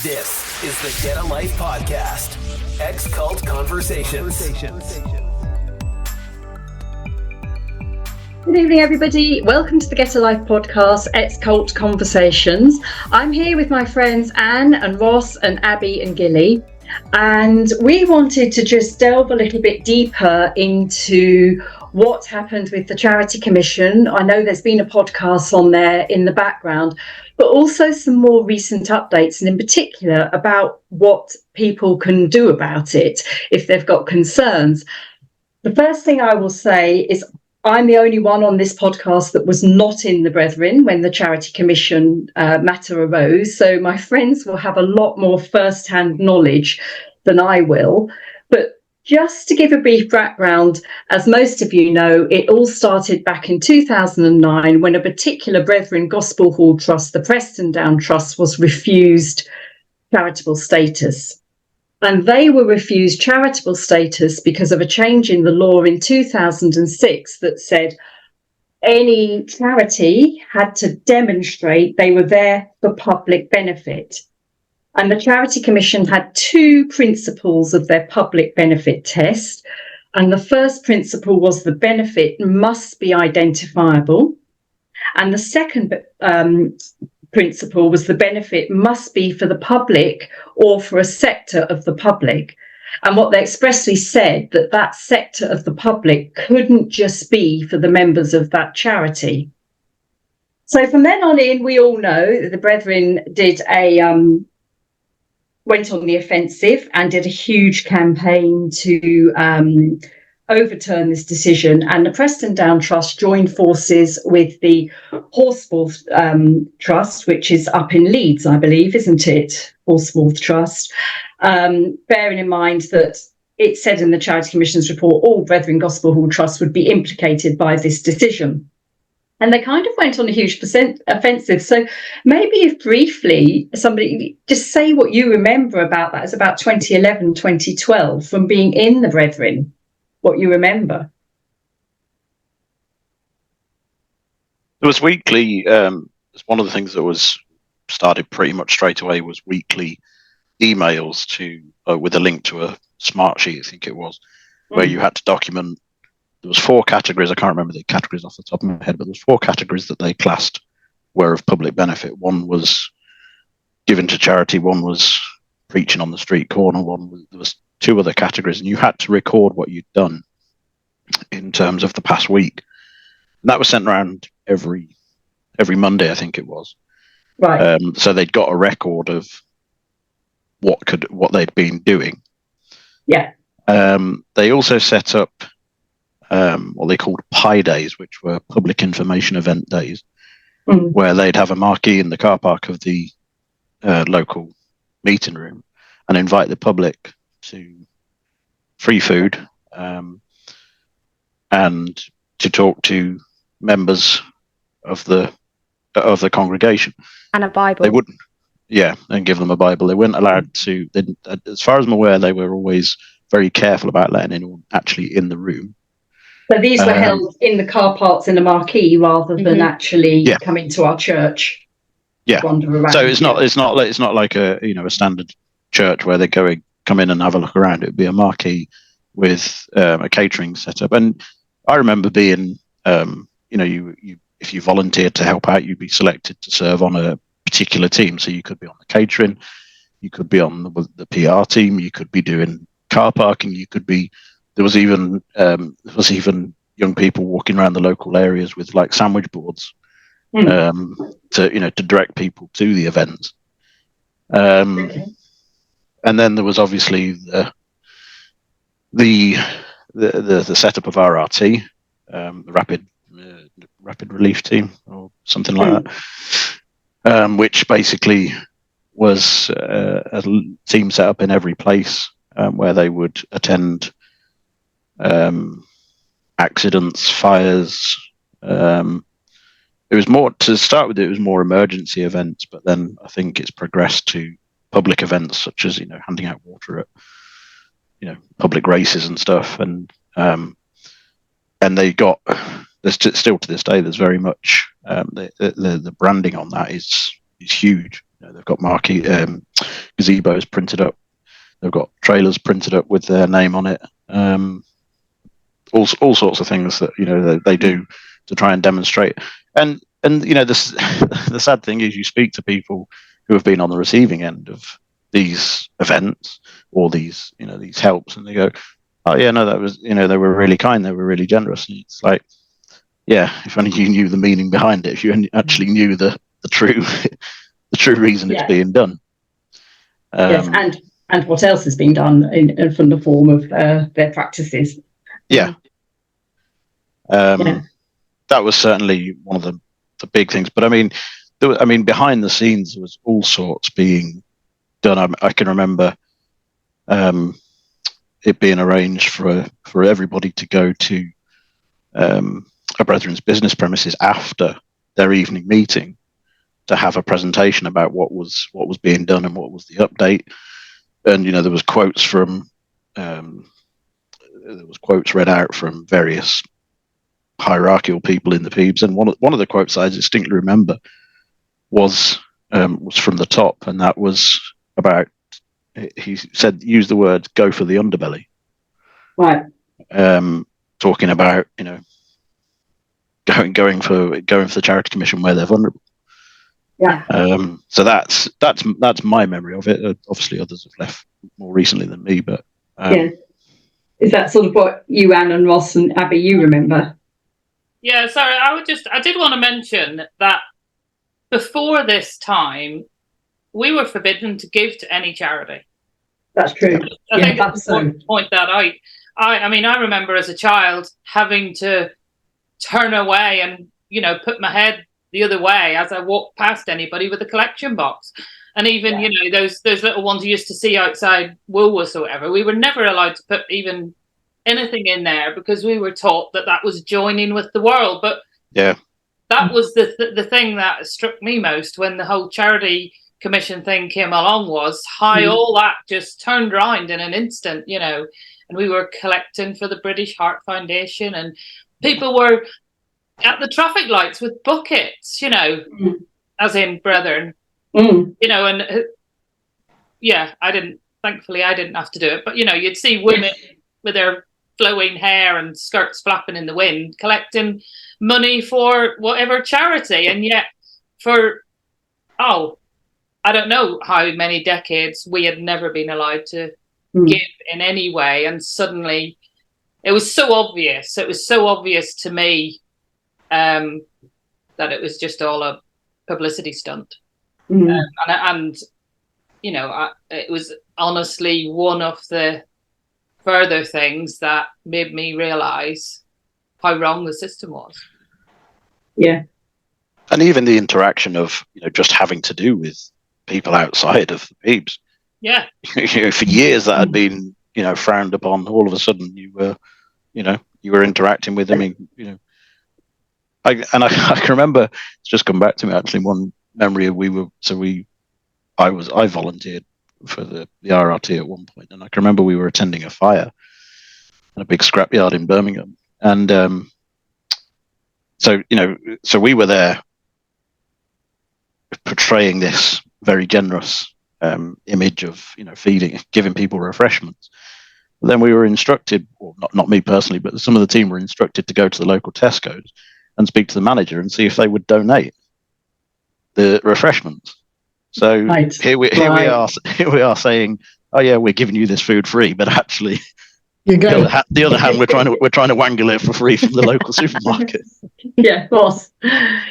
This is the Get a Life podcast. Ex-Cult Conversations. Good evening, everybody. Welcome to the Get a Life podcast, Ex-Cult Conversations. I'm here with my friends Anne and Ross and Abby and Gilly. And we wanted to just delve a little bit deeper into what happened with the Charity Commission. I know there's been a podcast on there in the background, but also some more recent updates, and in particular about what people can do about it if they've got concerns. The first thing I will say is I'm the only one on this podcast that was not in the Brethren when the Charity Commission matter arose. So my friends will have a lot more first-hand knowledge than I will. But just to give a brief background, as most of you know, it all started back in 2009 when a particular Brethren Gospel Hall Trust, the Preston Down Trust, was refused charitable status. And they were refused charitable status because of a change in the law in 2006 that said any charity had to demonstrate they were there for public benefit. And the Charity Commission had two principles of their public benefit test. And the first principle was the benefit must be identifiable. And the second principle was the benefit must be for the public or for a sector of the public. And what they expressly said that that sector of the public couldn't just be for the members of that charity. So from then on in, we all know that the Brethren went on the offensive and did a huge campaign to overturn this decision. And the Preston Down Trust joined forces with the Horsforth Trust, which is up in Leeds, I believe, isn't it? Horsforth Trust. Bearing in mind that it said in the Charity Commission's report, all Brethren Gospel Hall Trusts would be implicated by this decision. And they kind of went on a huge offensive. So maybe if briefly, somebody just say what you remember about that. It's about 2011, 2012 from being in the Brethren, what you remember. It was weekly. One of the things that was started pretty much straight away was weekly emails with a link to a smart sheet, I think it was, where you had to document. There was 4 categories. I can't remember the categories off the top of my head, but there was 4 categories that they classed were of public benefit. One was given to charity. One was preaching on the street corner. There was 2 other categories, and you had to record what you'd done in terms of the past week. And that was sent around every Monday, I think it was. Right. So they'd got a record of what they'd been doing. Yeah. They also set up what they called PI days, which were public information event days, where they'd have a marquee in the car park of the local meeting room and invite the public to free food and to talk to members of the congregation. And a Bible. They wouldn't, and give them a Bible. They weren't allowed to. As far as I'm aware, they were always very careful about letting anyone actually in the room. So these were held in the car parks in the marquee rather than actually come into our church. Yeah. Wander around. So it's not like a standard church where they come in and have a look around. It would be a marquee with a catering setup. And I remember being, if you volunteered to help out, you'd be selected to serve on a particular team. So you could be on the catering, you could be on the PR team, you could be doing car parking, there was even young people walking around the local areas with like sandwich boards to direct people to the events. And then there was obviously the setup of RRT, the rapid relief team or something like that, which basically was a team set up in every place where they would attend accidents, fires. It was more, to start with, it was more emergency events, but then I think it's progressed to public events such as, handing out water at, public races and stuff. And they got, there's still to this day, there's very much, the branding on that is huge. they've got marquee gazebos printed up. They've got trailers printed up with their name on it. All sorts of things that they do to try and demonstrate. And this the sad thing is, you speak to people who have been on the receiving end of these events or these helps, and they go, "Oh yeah, no, that was they were really kind, they were really generous." And it's like, yeah, if only you knew the meaning behind it, if you actually knew the true the true reason it's being done. Yes, and what else has been done from the form of their practices. Yeah. That was certainly one of the big things. But I mean, behind the scenes there was all sorts being done. I can remember it being arranged for everybody to go to a brethren's business premises after their evening meeting to have a presentation about what was being done and what was the update. And there was quotes from read out from various hierarchical people in the PBCC, and one of the quotes I distinctly remember was from the top, and that was about, he said, use the words, "Go for the underbelly." Right. Talking about going for the charity commission where they're vulnerable. Yeah. So that's my memory of it. Obviously, others have left more recently than me, but is that sort of what you, Anne and Ross and Abby, you remember? Yeah, sorry, I did want to mention that before this time, we were forbidden to give to any charity. That's true. I think it's important to point that out. I mean, I remember as a child having to turn away and, put my head the other way as I walked past anybody with a collection box. And even, those little ones you used to see outside Woolworths or whatever, we were never allowed to put even anything in there because we were taught that was joining with the world. But that was the thing that struck me most when the whole charity commission thing came along, was how all that just turned around in an instant, and we were collecting for the British Heart Foundation, and people were at the traffic lights with buckets, as in brethren, and thankfully I didn't have to do it, but you'd see women with their flowing hair and skirts flapping in the wind collecting money for whatever charity, and yet for I don't know how many decades we had never been allowed to give in any way, and suddenly it was so obvious. It was so obvious to me that it was just all a publicity stunt, and it was honestly one of the further things that made me realise how wrong the system was. Yeah, and even the interaction of just having to do with people outside of the PBCC. Yeah, for years that had been frowned upon. All of a sudden, you were interacting with them. I can remember, it's just come back to me actually. One memory I volunteered for the RRT at one point, and I can remember we were attending a fire in a big scrapyard in Birmingham, and so we were there portraying this very generous image of giving people refreshments. But then we were instructed, well, not me personally, but some of the team were instructed to go to the local Tesco's and speak to the manager and see if they would donate the refreshments. So here we are saying, oh yeah, we're giving you this food free, but actually the other hand, we're trying to wangle it for free from the local supermarket. Yeah, of course.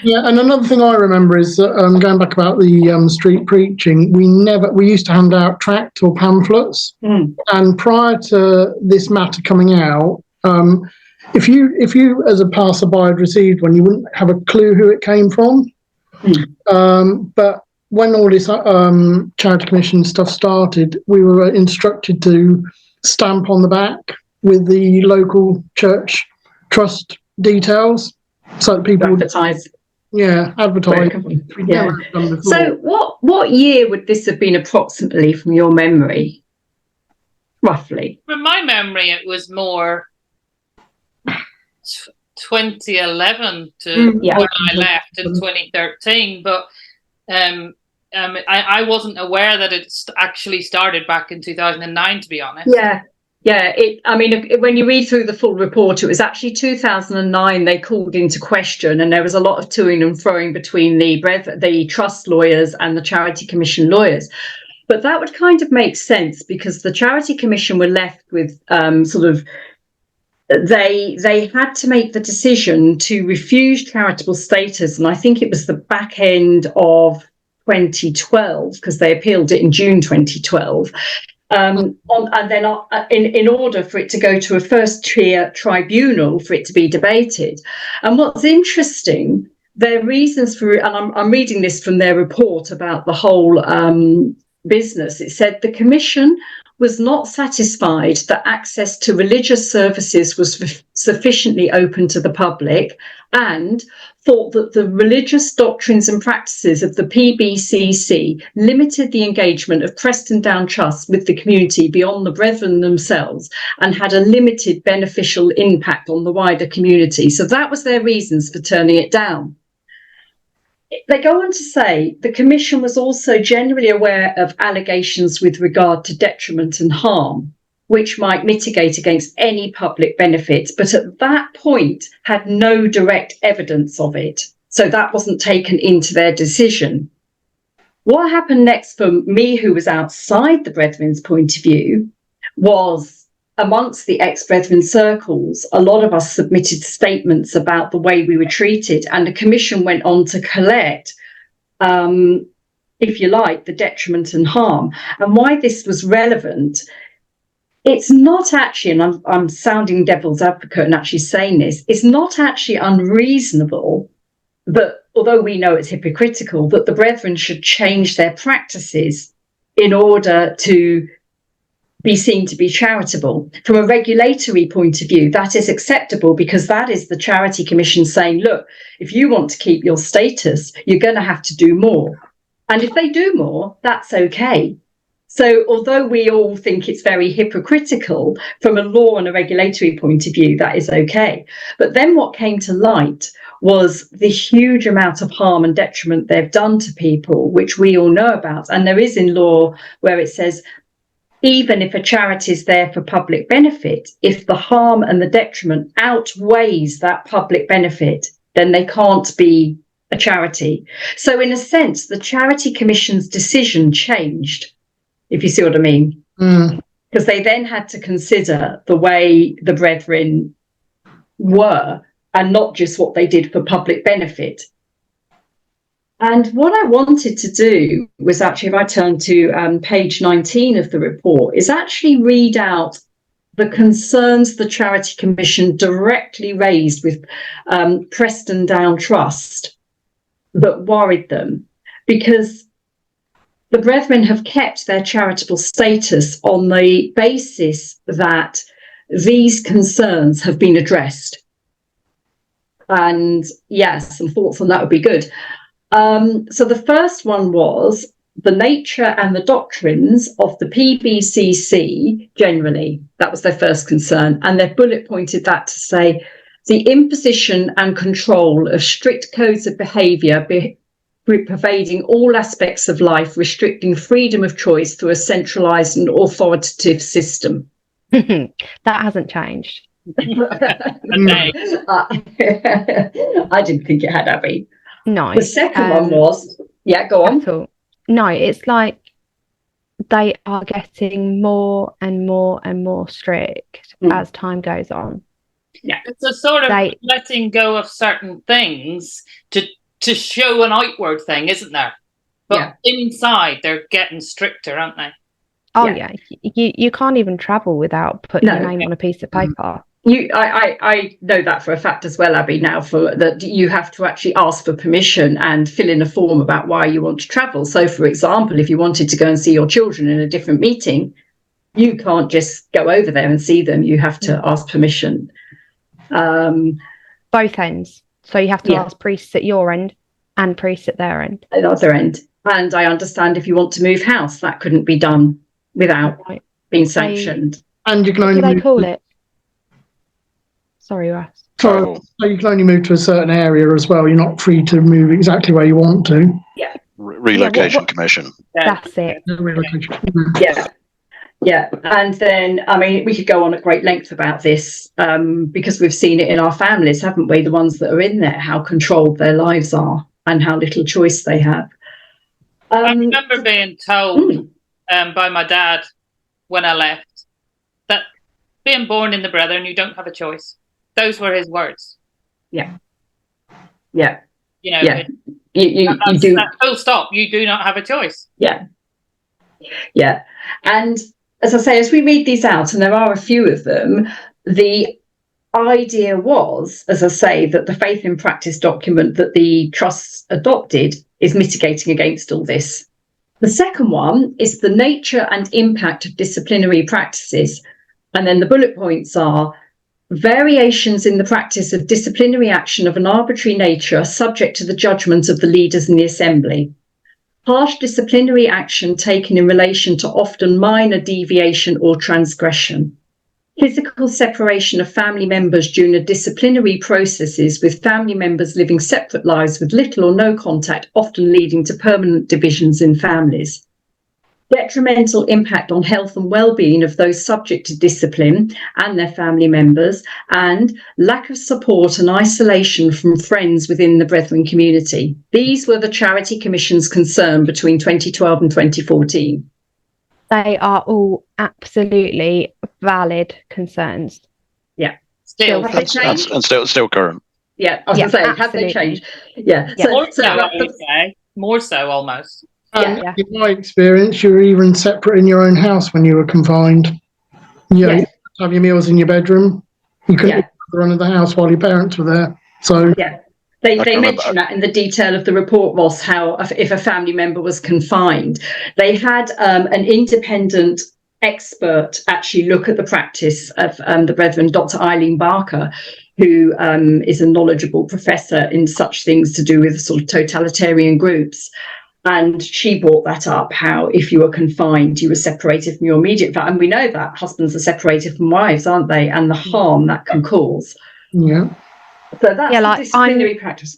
Yeah, and another thing I remember is going back about the street preaching. We used to hand out tracts or pamphlets, and prior to this matter coming out, if you as a passerby had received one, you wouldn't have a clue who it came from. But when all this charity commission stuff started, we were instructed to stamp on the back with the local church trust details, so that people advertise. Advertise. Yeah. So what year would this have been approximately from your memory? Roughly. From my memory, it was more 2011 to when I left in 2013. But I wasn't aware that it actually started back in 2009, to be honest. Yeah. When you read through the full report, it was actually 2009 they called into question, and there was a lot of toing and froing between the trust lawyers and the Charity Commission lawyers. But that would kind of make sense, because the Charity Commission were left with they had to make the decision to refuse charitable status, and I think it was the back end of 2012, because they appealed it in June 2012. In order for it to go to a First Tier Tribunal for it to be debated. And what's interesting, their reasons for it, and I'm reading this from their report about the whole business. It said the Commission was not satisfied that access to religious services was sufficiently open to the public, and thought that the religious doctrines and practices of the PBCC limited the engagement of Preston Down Trust with the community beyond the brethren themselves, and had a limited beneficial impact on the wider community. So that was their reasons for turning it down. They go on to say the Commission was also generally aware of allegations with regard to detriment and harm, which might mitigate against any public benefit, but at that point had no direct evidence of it. So that wasn't taken into their decision. What happened next for me, who was outside the Brethren's point of view, was amongst the ex-Brethren circles, a lot of us submitted statements about the way we were treated, and the Commission went on to collect, if you like, the detriment and harm. And why this was relevant, it's not actually, and I'm sounding devil's advocate and actually saying this, it's not actually unreasonable that, although we know it's hypocritical, that the Brethren should change their practices in order to be seen to be charitable. From a regulatory point of view, that is acceptable, because that is the Charity Commission saying, look, if you want to keep your status, you're going to have to do more. And if they do more, that's okay. So although we all think it's very hypocritical, from a law and a regulatory point of view, that is okay. But then what came to light was the huge amount of harm and detriment they've done to people, which we all know about. And there is in law where it says, even if a charity is there for public benefit, if the harm and the detriment outweighs that public benefit, then they can't be a charity. So in a sense, the Charity Commission's decision changed, if you see what I mean. Because they then had to consider the way the Brethren were, and not just what they did for public benefit. And what I wanted to do was actually, if I turn to page 19 of the report, is actually read out the concerns the Charity Commission directly raised with Preston Down Trust that worried them, because the Brethren have kept their charitable status on the basis that these concerns have been addressed. And yes, some thoughts on that would be good. So the first one was the nature and the doctrines of the PBCC generally. That was their first concern. And they bullet pointed that to say the imposition and control of strict codes of behaviour pervading all aspects of life, restricting freedom of choice through a centralised and authoritative system. That hasn't changed. I didn't think it had, Abby. No. The second one was, go on. No, it's like they are getting more and more and more strict as time goes on. Yeah, it's a sort of letting go of certain things to show an outward thing, isn't there? But inside, they're getting stricter, aren't they? Oh, yeah. You can't even travel without putting your name on a piece of paper. I know that for a fact as well, Abby, now, for that you have to actually ask for permission and fill in a form about why you want to travel. So, for example, if you wanted to go and see your children in a different meeting, you can't just go over there and see them. You have to ask permission. Both ends. So you have to ask priests at your end and priests at their end. At the other end. And I understand if you want to move house, that couldn't be done without being sanctioned. And you can only what do they call it? Sorry, Russ. So you can only move to a certain area as well. You're not free to move exactly where you want to. Relocation commission. That's it. Yeah. And then, I mean, we could go on at great length about this because we've seen it in our families, haven't we? The ones that are in there, how controlled their lives are and how little choice they have. I remember being told by my dad when I left that being born in the Brethren, you don't have a choice. Those were his words. Yeah. You know, you do. Full stop. You do not have a choice. Yeah. And as I say, as we read these out, and there are a few of them, the idea was, as I say, that the faith in practice document that the trusts adopted is mitigating against all this. The second one is the nature and impact of disciplinary practices. And then the bullet points are variations in the practice of disciplinary action of an arbitrary nature subject to the judgment of the leaders in the assembly. Harsh disciplinary action taken in relation to often minor deviation or transgression. Physical separation of family members during the disciplinary processes with family members living separate lives with little or no contact, often leading to permanent divisions in families. Detrimental impact on health and well-being of those subject to discipline and their family members, and lack of support and isolation from friends within the Brethren community. These were the Charity Commission's concern between 2012 and 2014. They are all absolutely valid concerns. Yeah. Still current. Yeah, I was going to say, have they changed? Yeah. More so almost. In my experience, you were even separate in your own house when you were confined. You had to have your meals in your bedroom. You couldn't run of the house while your parents were there. So they mention that in the detail of the report, Ross, how if a family member was confined, they had an independent expert actually look at the practice of the Brethren, Dr. Eileen Barker, who is a knowledgeable professor in such things to do with sort of totalitarian groups. And she brought that up, how if you were confined, you were separated from your immediate family. And we know that husbands are separated from wives, aren't they? And the harm that can cause. Yeah. So that's the disciplinary practice.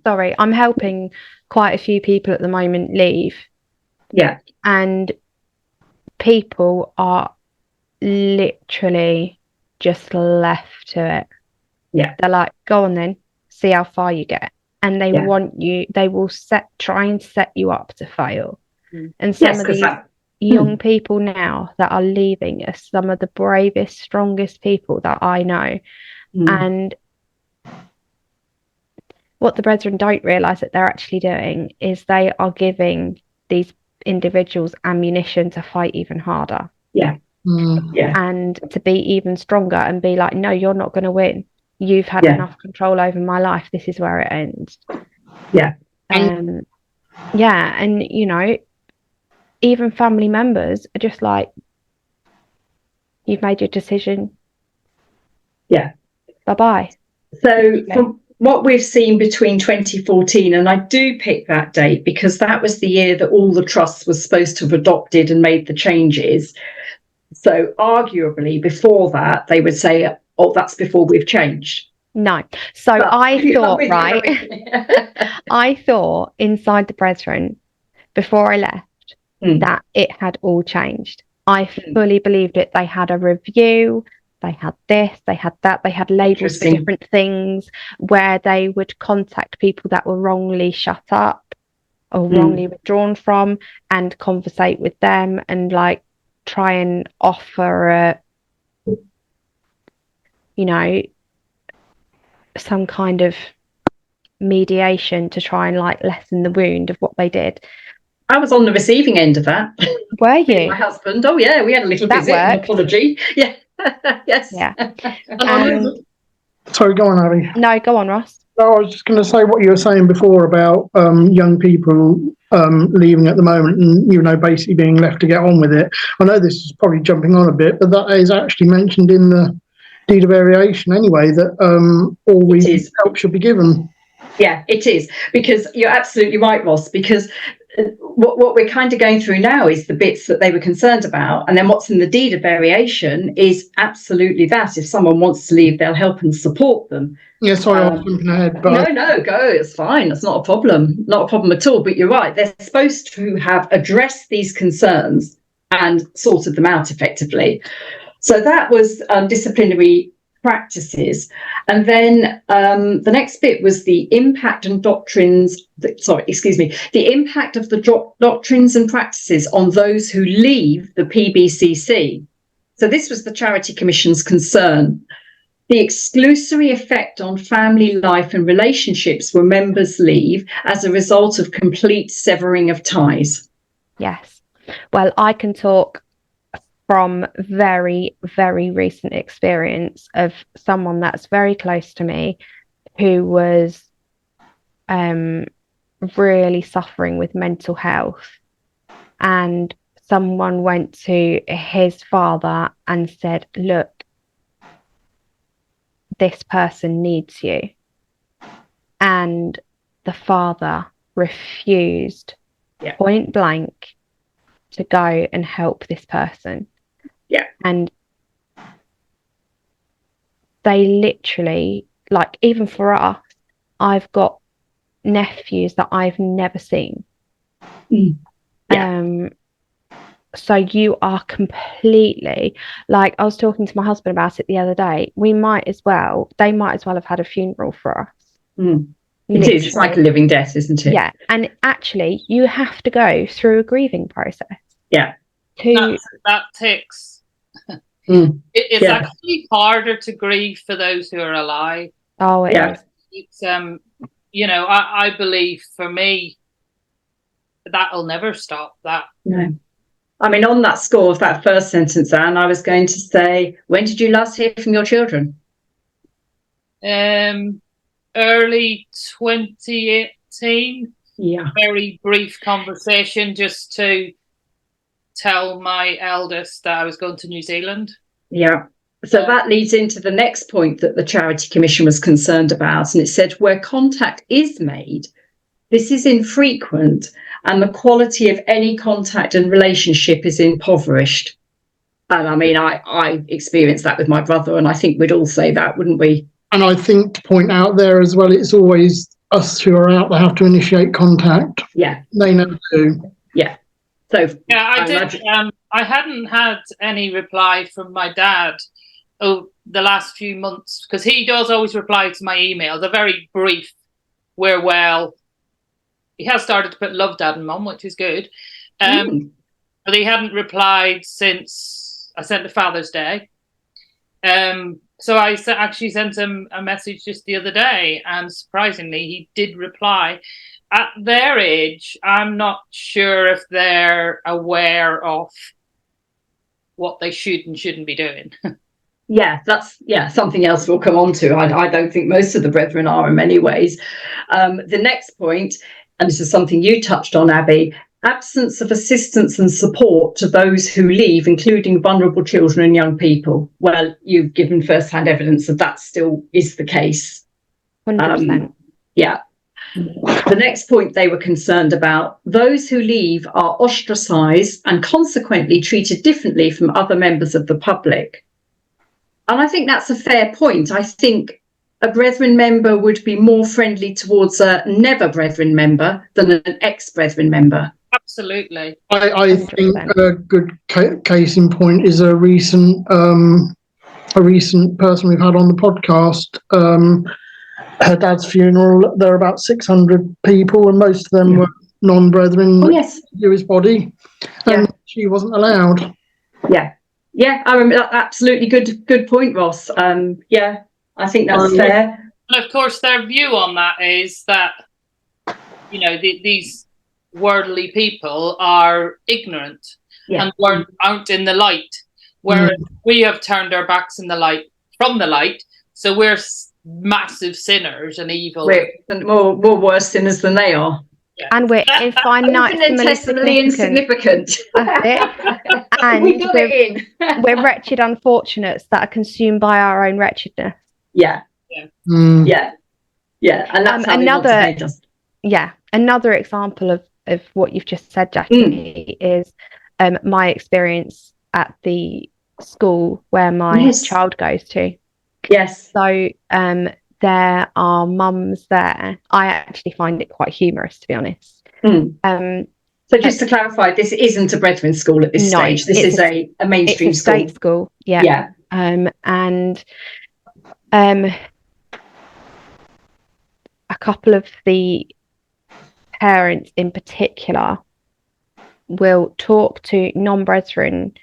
Sorry, I'm helping quite a few people at the moment leave. Yeah. And people are literally just left to it. Yeah. They're like, go on then, see how far you get. And they want you, they will try and set you up to fail. And some of these young people now that are leaving are some of the bravest, strongest people that I know. And what the Brethren don't realise that they're actually doing is they are giving these individuals ammunition to fight even harder. Yeah. And to be even stronger and be like, no, you're not going to win. You've had enough control over my life. This is where it ends. Yeah. And you know, even family members are just like, you've made your decision. Yeah. Bye-bye. So from what we've seen between 2014, and I do pick that date because that was the year that all the trusts were supposed to have adopted and made the changes. So arguably before that, they would say, oh, that's before we've changed. No. So I thought, I thought inside the Brethren, before I left, that it had all changed. I fully believed it. They had a review. They had this, they had that, they had labels for different things where they would contact people that were wrongly shut up or wrongly withdrawn from and conversate with them and like try and offer some kind of mediation to try and like lessen the wound of what they did. I was on the receiving end of that. Were you? My husband. Oh yeah, we had a little visit, an apology. Yeah. Yes. Yeah. Sorry, go on, Abby. No, go on, Ross. No, I was just going to say what you were saying before about young people leaving at the moment and, basically being left to get on with it. I know this is probably jumping on a bit, but that is actually mentioned in the deed of variation anyway, that all help should be given. Yeah, it is, because you're absolutely right, Ross, because what we're kind of going through now is the bits that they were concerned about, and then what's in the deed of variation is absolutely that. If someone wants to leave, they'll help and support them. Yeah, sorry, I was jumping ahead. But No, go. It's fine. That's not a problem. Not a problem at all. But you're right. They're supposed to have addressed these concerns and sorted them out effectively. So that was disciplinary practices. And then the next bit was the impact and doctrines. The impact of the doctrines and practices on those who leave the PBCC. So this was the Charity Commission's concern. The exclusory effect on family life and relationships when members leave as a result of complete severing of ties. Yes. Well, I can talk from very, very recent experience of someone that's very close to me who was really suffering with mental health, and someone went to his father and said, look, this person needs you. And the father refused point blank to go and help this person. Yeah. And they literally, like, even for us, I've got nephews that I've never seen. Yeah. So you are completely, like, I was talking to my husband about it the other day. They might as well have had a funeral for us. It is. It's like a living death, isn't it? Yeah. And actually, you have to go through a grieving process. Yeah. That takes. It's actually harder to grieve for those who are alive. Oh, it is. It's I believe for me that'll never stop. That. No. I mean, on that score of that first sentence, Anne, I was going to say, when did you last hear from your children? Early 2018. Yeah. Very brief conversation just to tell my eldest that I was going to New Zealand. Yeah. So that leads into the next point that the Charity Commission was concerned about. And it said, where contact is made, this is infrequent and the quality of any contact and relationship is impoverished. And I mean, I experienced that with my brother, and I think we'd all say that, wouldn't we? And I think to point out there as well, it's always us who are out that have to initiate contact. Yeah. They never do. Yeah. So yeah, I did. I hadn't had any reply from my dad the last few months, because he does always reply to my emails. They're very brief. We're well. He has started to put love, Dad and Mum, which is good. But he hadn't replied since I sent the Father's Day. So I actually sent him a message just the other day, and surprisingly, he did reply. At their age, I'm not sure if they're aware of what they should and shouldn't be doing. That's something else we'll come on to. I don't think most of the brethren are in many ways. The next point, and this is something you touched on, Abby, absence of assistance and support to those who leave, including vulnerable children and young people. Well, you've given first-hand evidence that still is the case. 100%. Yeah. The next point they were concerned about, those who leave are ostracised and consequently treated differently from other members of the public. And I think that's a fair point. I think a Brethren member would be more friendly towards a never Brethren member than an ex-Brethren member. Absolutely. I think a good case in point is a recent person we've had on the podcast. Her dad's funeral, there were about 600 people, and most of them were non-brethren. Oh, yes. To his body, and she wasn't allowed. Yeah, I remember that. Absolutely good point, Ross. I think that's fair. And of course, their view on that is that, these worldly people are ignorant and aren't in the light, whereas we have turned our backs from the light, so we're massive sinners and evil. We're more worse sinners than they are. Yeah. And we're infinitesimally insignificant. That's it. And we're wretched unfortunates that are consumed by our own wretchedness. Yeah. And that's how another example of of what you've just said, Jackie, is my experience at the school where my child goes to. Yes. So there are mums there. I actually find it quite humorous, to be honest. So just to clarify, this isn't a Brethren school at this stage. This is a mainstream school. It's a state school. Yeah. And a couple of the parents in particular will talk to non-Brethren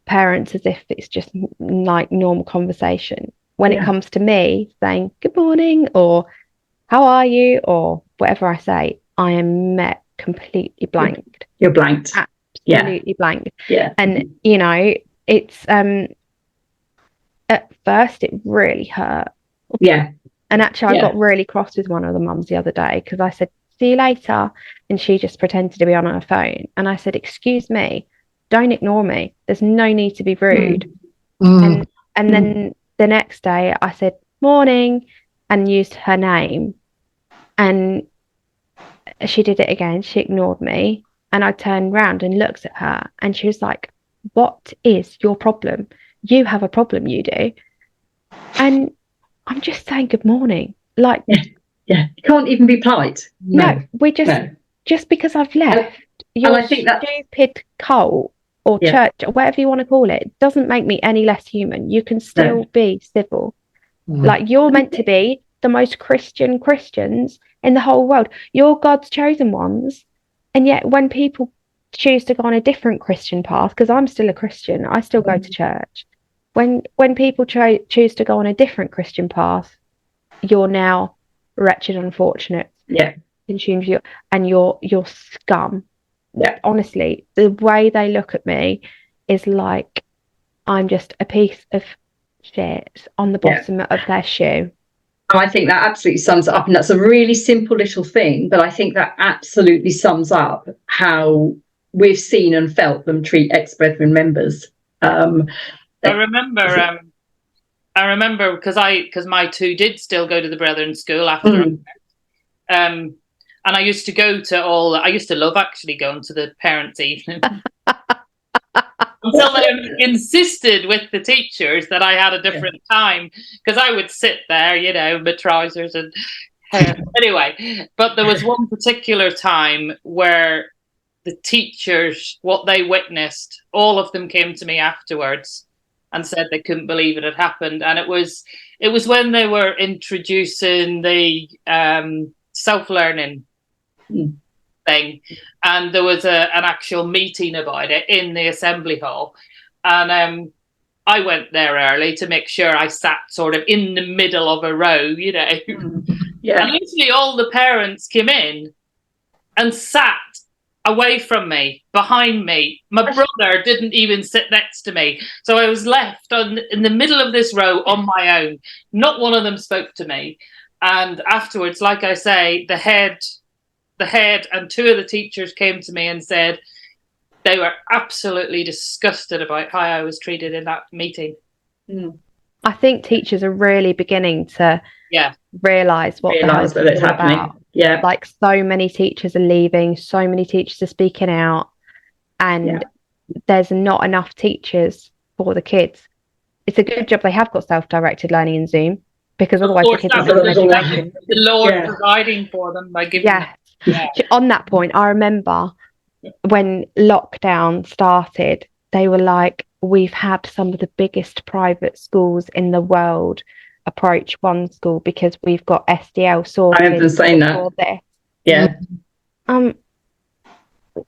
parents as if it's just like normal conversation. When it comes to me saying good morning or how are you or whatever I say, I am met completely blanked. You're blanked. Absolutely blanked. Yeah. And it's at first it really hurt. Yeah. And actually I got really cross with one of the mums the other day because I said, see you later, and she just pretended to be on her phone, and I said, excuse me, don't ignore me, there's no need to be rude. And then the next day I said morning and used her name, and she did it again. She ignored me, and I turned round and looked at her, and she was like, what is your problem? You have a problem, you do. And I'm just saying good morning. Like, you can't even be polite. No, we just because I've left your stupid cult or church or whatever you want to call it doesn't make me any less human. You can still be civil. Like, you're meant to be the most Christians in the whole world. You're God's chosen ones. And yet when people choose to go on a different Christian path, because I'm still a Christian, I still go to church. When people choose to go on a different Christian path, you're now wretched, unfortunate. Consumes you, and you're scum. Honestly, the way they look at me is like I'm just a piece of shit on the bottom of their shoe. I think that absolutely sums it up, and that's a really simple little thing, but I think that absolutely sums up how we've seen and felt them treat ex-Brethren members. I remember because my two did still go to the Brethren school after and I used to go to I used to love actually going to the parents' evening until they insisted with the teachers that I had a different time, because I would sit there, my trousers and hair. Anyway, but there was one particular time where the teachers, what they witnessed, all of them came to me afterwards and said they couldn't believe it had happened. And it was when they were introducing the self-learning thing, and there was an actual meeting about it in the assembly hall, and I went there early to make sure I sat sort of in the middle of a row, and literally all the parents came in and sat away from me, behind me. My brother didn't even sit next to me, so I was left in the middle of this row on my own. Not one of them spoke to me. And afterwards, like I say, the head and two of the teachers came to me and said they were absolutely disgusted about how I was treated in that meeting. I think teachers are really beginning to realise what that it's happening. About. Like, so many teachers are leaving, so many teachers are speaking out, and there's not enough teachers for the kids. It's a good job they have got self-directed learning in Zoom, because otherwise the kids are the Lord providing for them by giving them. On that point, I remember when lockdown started, they were like, we've had some of the biggest private schools in the world approach one school because we've got SDL sorted. I remember saying that.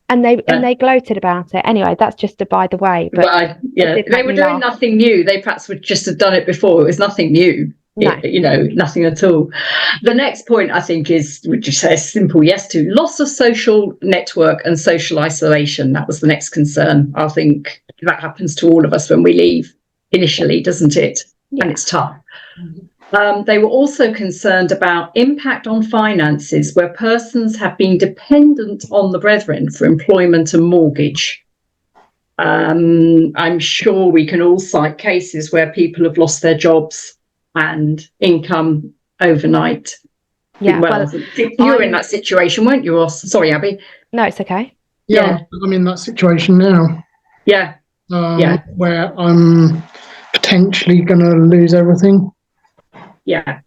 And they gloated about it. Anyway, that's just a by the way. But they were doing nothing new. They perhaps would just have done it before. It was nothing new. No. Nothing at all. The next point, I think, would you say a simple yes to loss of social network and social isolation. That was the next concern. I think that happens to all of us when we leave initially, doesn't it? And it's tough. They were also concerned about impact on finances where persons have been dependent on the Brethren for employment and mortgage. I'm sure we can all cite cases where people have lost their jobs and income overnight. Yeah, you were in that situation, weren't you, Ross? Sorry, Abby. No, it's okay. Yeah, I'm in that situation now. Yeah. Where I'm potentially going to lose everything. Yeah.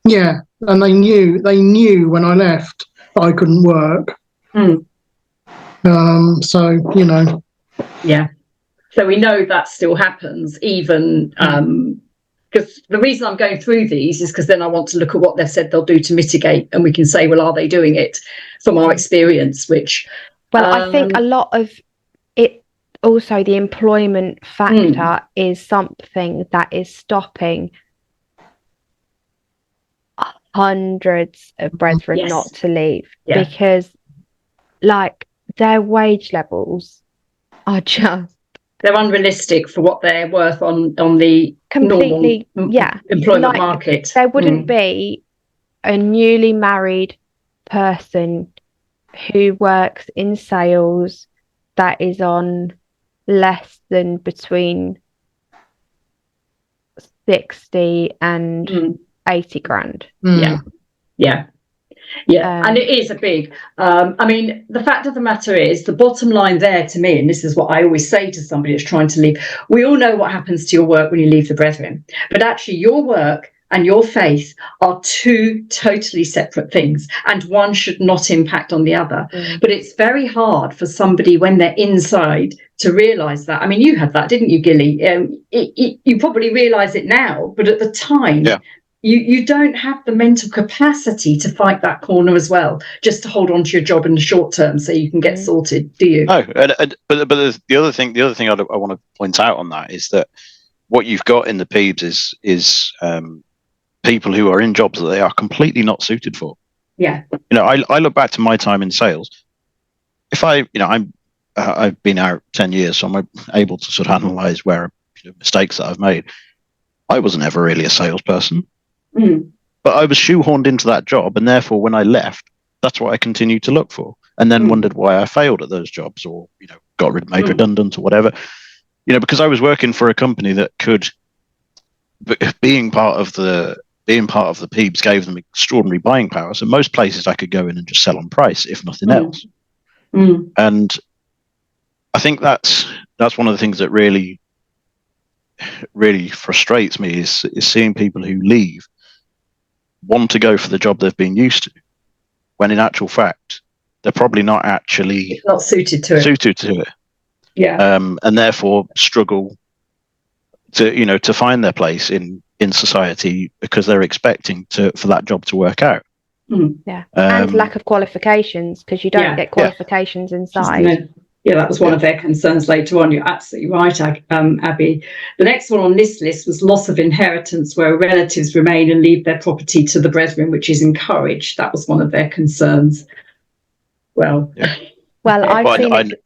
Yeah, and they knew when I left that I couldn't work. So, you know. Yeah. So we know that still happens, even because the reason I'm going through these is because then I want to look at what they've said they'll do to mitigate, and we can say, well, are they doing it from our experience? Which, I think a lot of it, also the employment factor is something that is stopping hundreds of brethren not to leave, because like their wage levels are just, they're unrealistic for what they're worth on the completely employment market. There wouldn't be a newly married person who works in sales that is on less than between 60 and 80 grand. And it is a big I mean, the fact of the matter is, the bottom line there to me, and this is what I always say to somebody that's trying to leave, we all know what happens to your work when you leave the brethren, but actually your work and your faith are two totally separate things, and one should not impact on the other. But it's very hard for somebody when they're inside to realise that. I mean, you had that, didn't you, Gilly? You probably realise it now, but at the time, you don't have the mental capacity to fight that corner as well, just to hold on to your job in the short term so you can get sorted, do you? No, but the other thing I want to point out on that is that what you've got in the PBs is people who are in jobs that they are completely not suited for. Yeah. You know, I look back to my time in sales. If I've been out 10 years, so I'm able to sort of analyze where mistakes that I've made. I wasn't ever really a salesperson, but I was shoehorned into that job, and therefore when I left, that's what I continued to look for, and then wondered why I failed at those jobs, or got made redundant or whatever. Because I was working for a company that could, being part of the PBs gave them extraordinary buying power. So most places I could go in and just sell on price, if nothing else. And I think that's one of the things that really frustrates me is seeing people who leave want to go for the job they've been used to, when in actual fact they're probably not actually not suited to it. And therefore struggle to find their place in society because they're expecting for that job to work out. And lack of qualifications, because you don't get qualifications inside. That was one of their concerns later on. You're absolutely right, Abby. The next one on this list was loss of inheritance, where relatives remain and leave their property to the brethren, which is encouraged. That was one of their concerns. I've seen it.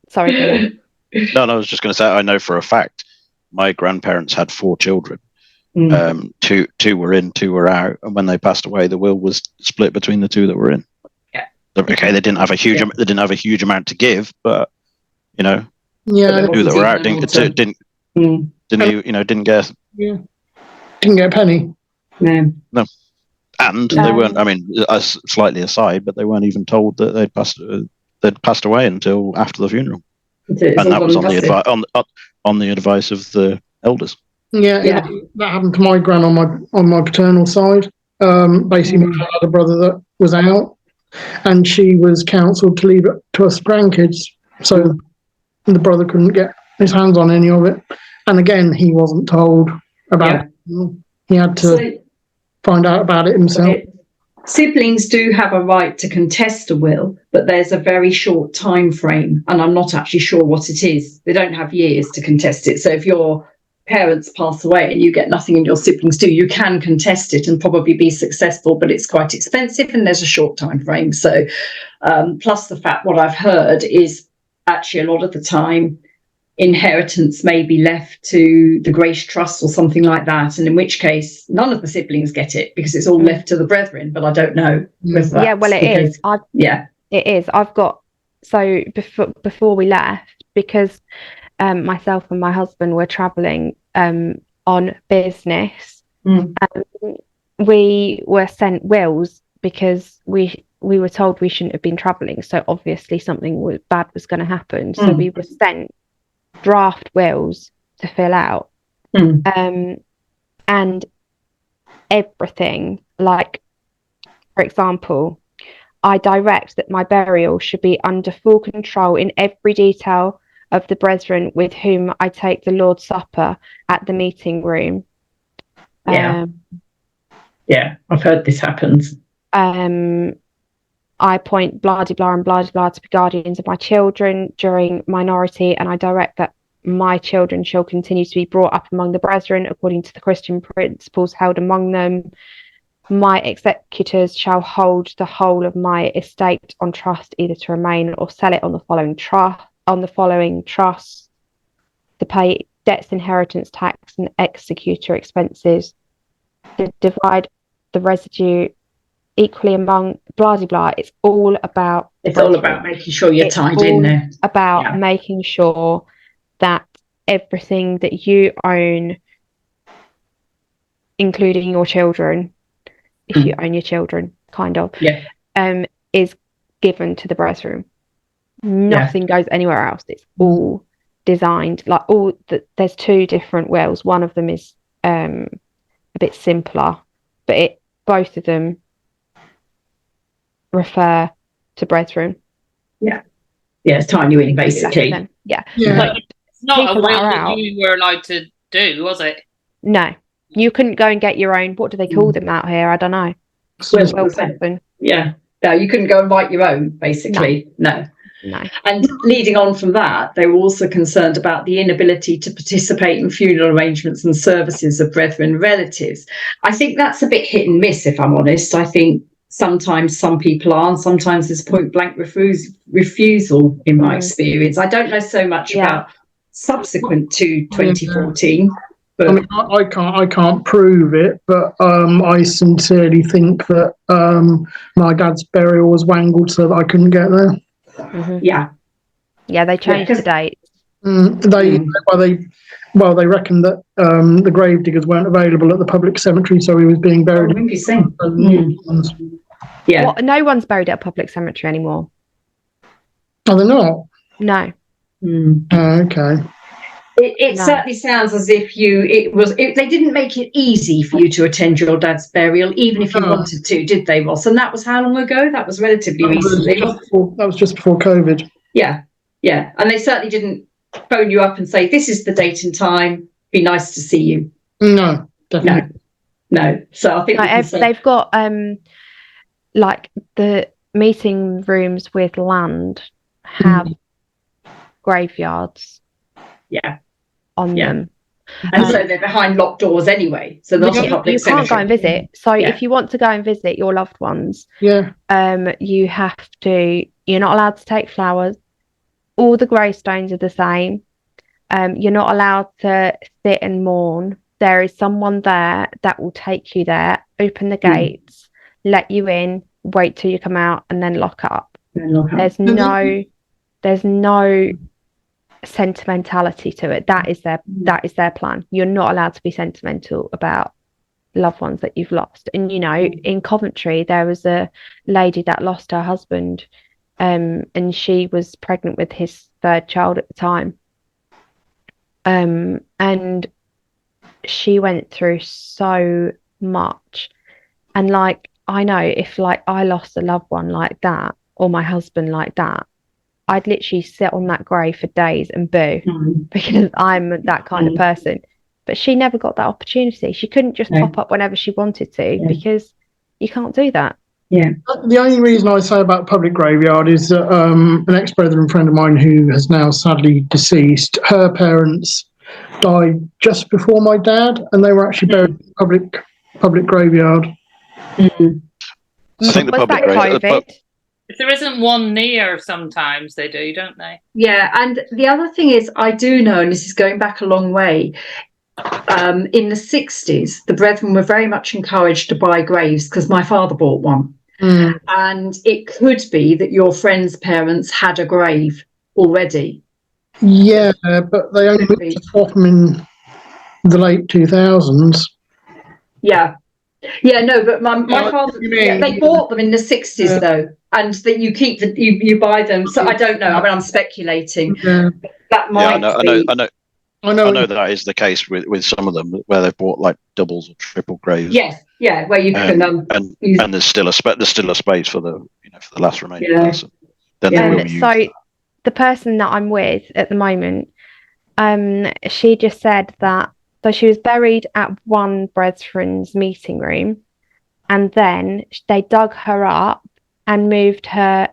Sorry. No, I was just going to say, I know for a fact my grandparents had 4 children. Two were in, 2 were out, and when they passed away, the will was split between the 2 that were in. Okay, they didn't have a huge amount to give, but the 2 that were out didn't get a penny. No. And they weren't. I mean, slightly aside, but they weren't even told that they'd passed away until after the funeral, and that was on the advice of the elders. That happened to my gran on my paternal side. Basically, I had a brother that was out, and she was counselled to leave it to us grandkids, so the brother couldn't get his hands on any of it. And again, he wasn't told about it. He had to find out about it himself. Siblings do have a right to contest a will, but there's a very short time frame, and I'm not actually sure what it is. They don't have years to contest it. So if your parents pass away and you get nothing and your siblings do, you can contest it and probably be successful, but it's quite expensive and there's a short time frame. So plus the fact, what I've heard is actually a lot of the time inheritance may be left to the Grace Trust or something like that, and in which case none of the siblings get it because it's all left to the brethren. But I don't know. It is. I've got, so before we left, because myself and my husband were travelling on business. we were sent wills because we were told we shouldn't have been travelling. So obviously something bad was going to happen. So we were sent draft wills to fill out. And everything, like, for example, I direct that my burial should be under full control in every detail of the brethren with whom I take the Lord's Supper at the meeting room. Yeah, I've heard this happens. I appoint blah de blah and blah de blah to be guardians of my children during minority, and I direct that my children shall continue to be brought up among the brethren according to the Christian principles held among them. My executors shall hold the whole of my estate on trust, either to remain or sell it on the following trusts, to pay debts, inheritance tax, and executor expenses, to divide the residue equally among blah blah blah. It's all about making sure you're tied in there. About making sure that everything that you own, including your children, if you own your children, kind of, is given to the brethren. Nothing goes anywhere else. It's all designed like there's two different wills. One of them is a bit simpler, but both of them refer to brethren. It's tying you in, basically. Like, it's not a will that you were allowed to do, was it? No, you couldn't go and get your own. What do they call them out here? I don't know. No, you couldn't go and write your own, basically. No. And leading on from that, they were also concerned about the inability to participate in funeral arrangements and services of brethren and relatives. I think that's a bit hit and miss, if I'm honest. I think sometimes some people are, and sometimes there's point blank refusal in my experience. I don't know so much about subsequent to 2014. But I mean, I can't prove it, but I sincerely think that my dad's burial was wangled so that I couldn't get there. They changed the date. They reckon that the grave diggers weren't available at the public cemetery, so he was being buried. No one's buried at a public cemetery anymore. Are they not? No. Okay. It certainly sounds as if they didn't make it easy for you to attend your dad's burial, even if you wanted to, did they, Ross? And that was how long ago? That was relatively recently. That was just before COVID. Yeah. And they certainly didn't phone you up and say, this is the date and time, be nice to see you. No, definitely. No. So I think they've got like the meeting rooms with land have graveyards on them. And so they're behind locked doors anyway. So they're not a public cemetery. You can't go and visit. So if you want to go and visit your loved ones, you're not allowed to take flowers. All the gravestones are the same. You're not allowed to sit and mourn. There is someone there that will take you there, open the gates, let you in, wait till you come out, and then lock up. There's no sentimentality to it. That is their plan. You're not allowed to be sentimental about loved ones that you've lost. And in Coventry there was a lady that lost her husband, and she was pregnant with his third child at the time, and she went through so much. And like, I know if like I lost a loved one like that, or my husband like that, I'd literally sit on that grave for days and boo, because I'm that kind of person. But she never got that opportunity. She couldn't just pop up whenever she wanted to, because you can't do that. The only reason I say about public graveyard is that an ex-brethren friend of mine who has now sadly deceased, her parents died just before my dad, and they were actually buried in public graveyard. I think the public graveyard. If there isn't one near, sometimes they do, don't they? Yeah, and the other thing is, I do know, and this is going back a long way, in the 60s, the brethren were very much encouraged to buy graves, because my father bought one. And it could be that your friend's parents had a grave already. Yeah, but they only moved to Swaffham in the late 2000s. Yeah. Yeah, no, but my father, they bought them in the 60s though, and that you keep you buy them. So I don't know. I mean, I'm speculating. Yeah. That might I know that is the case with some of them where they've bought like doubles or triple greys. Yes, yeah, where you can and there's still a space for the for the last remaining person. Then they will use. So the person that I'm with at the moment, she just said that so she was buried at one Brethren's meeting room, and then they dug her up and moved her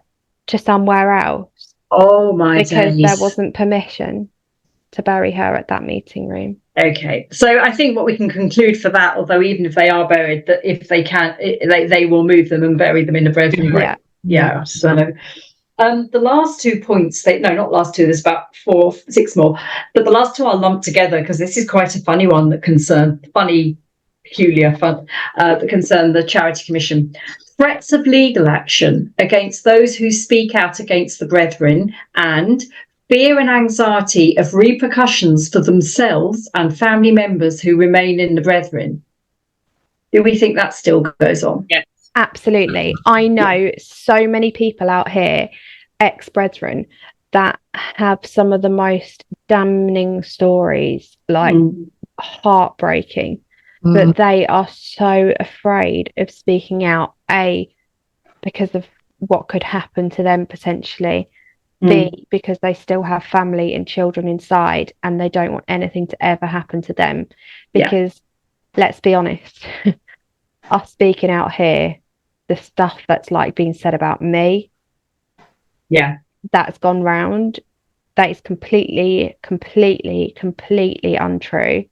to somewhere else. Oh my because there wasn't permission to bury her at that meeting room. Okay, so I think what we can conclude for that, although even if they are buried, that if they can, they will move them and bury them in the Brethren grave. Yeah. So the last 2 points, not last two, there's about 6 more, but the last two I'll lump together because this is quite a funny one that peculiar fun that concern the Charity Commission. Threats of legal action against those who speak out against the Brethren, and fear and anxiety of repercussions for themselves and family members who remain in the Brethren. Do we think that still goes on? Yes. Absolutely. I know so many people out here, ex-Brethren, that have some of the most damning stories, like heartbreaking, but they are so afraid of speaking out, A, because of what could happen to them potentially, B, because they still have family and children inside and they don't want anything to ever happen to them. Because let's be honest, us speaking out here, the stuff that's like being said about me, that's gone round, that is completely untrue.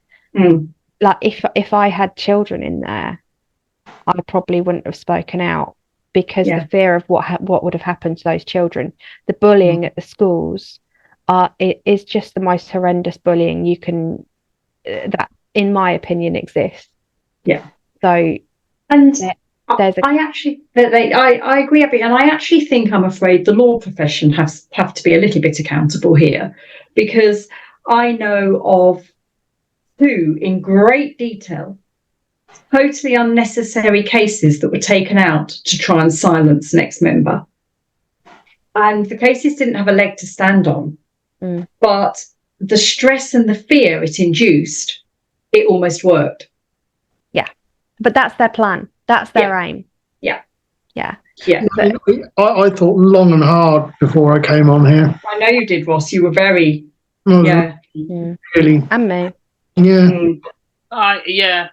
Like if I had children in there, I probably wouldn't have spoken out, because the fear of what would have happened to those children, the bullying at the schools, it is just the most horrendous bullying you can, that in my opinion exists. So and I agree, Abby, and I actually think, I'm afraid the law profession have to be a little bit accountable here, because I know of 2 in great detail totally unnecessary cases that were taken out to try and silence an ex-member, and the cases didn't have a leg to stand on, but the stress and the fear it induced, it almost worked. But that's their plan, that's their aim. I thought long and hard before I came on here. I know you did, Ross. You were very really, and me. I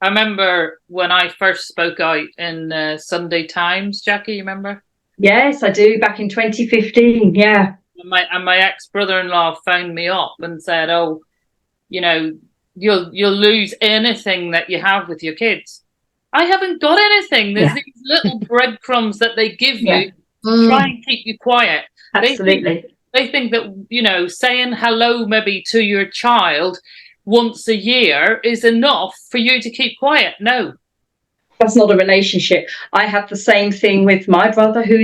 remember when I first spoke out in Sunday Times, Jackie, you remember? Yes, I do, back in 2015, And my ex-brother-in-law phoned me up and said, oh, you'll lose anything that you have with your kids. I haven't got anything. There's these little breadcrumbs that they give you to try and keep you quiet. Absolutely. They think that, saying hello maybe to your child once a year is enough for you to keep quiet. No. That's not a relationship. I have the same thing with my brother who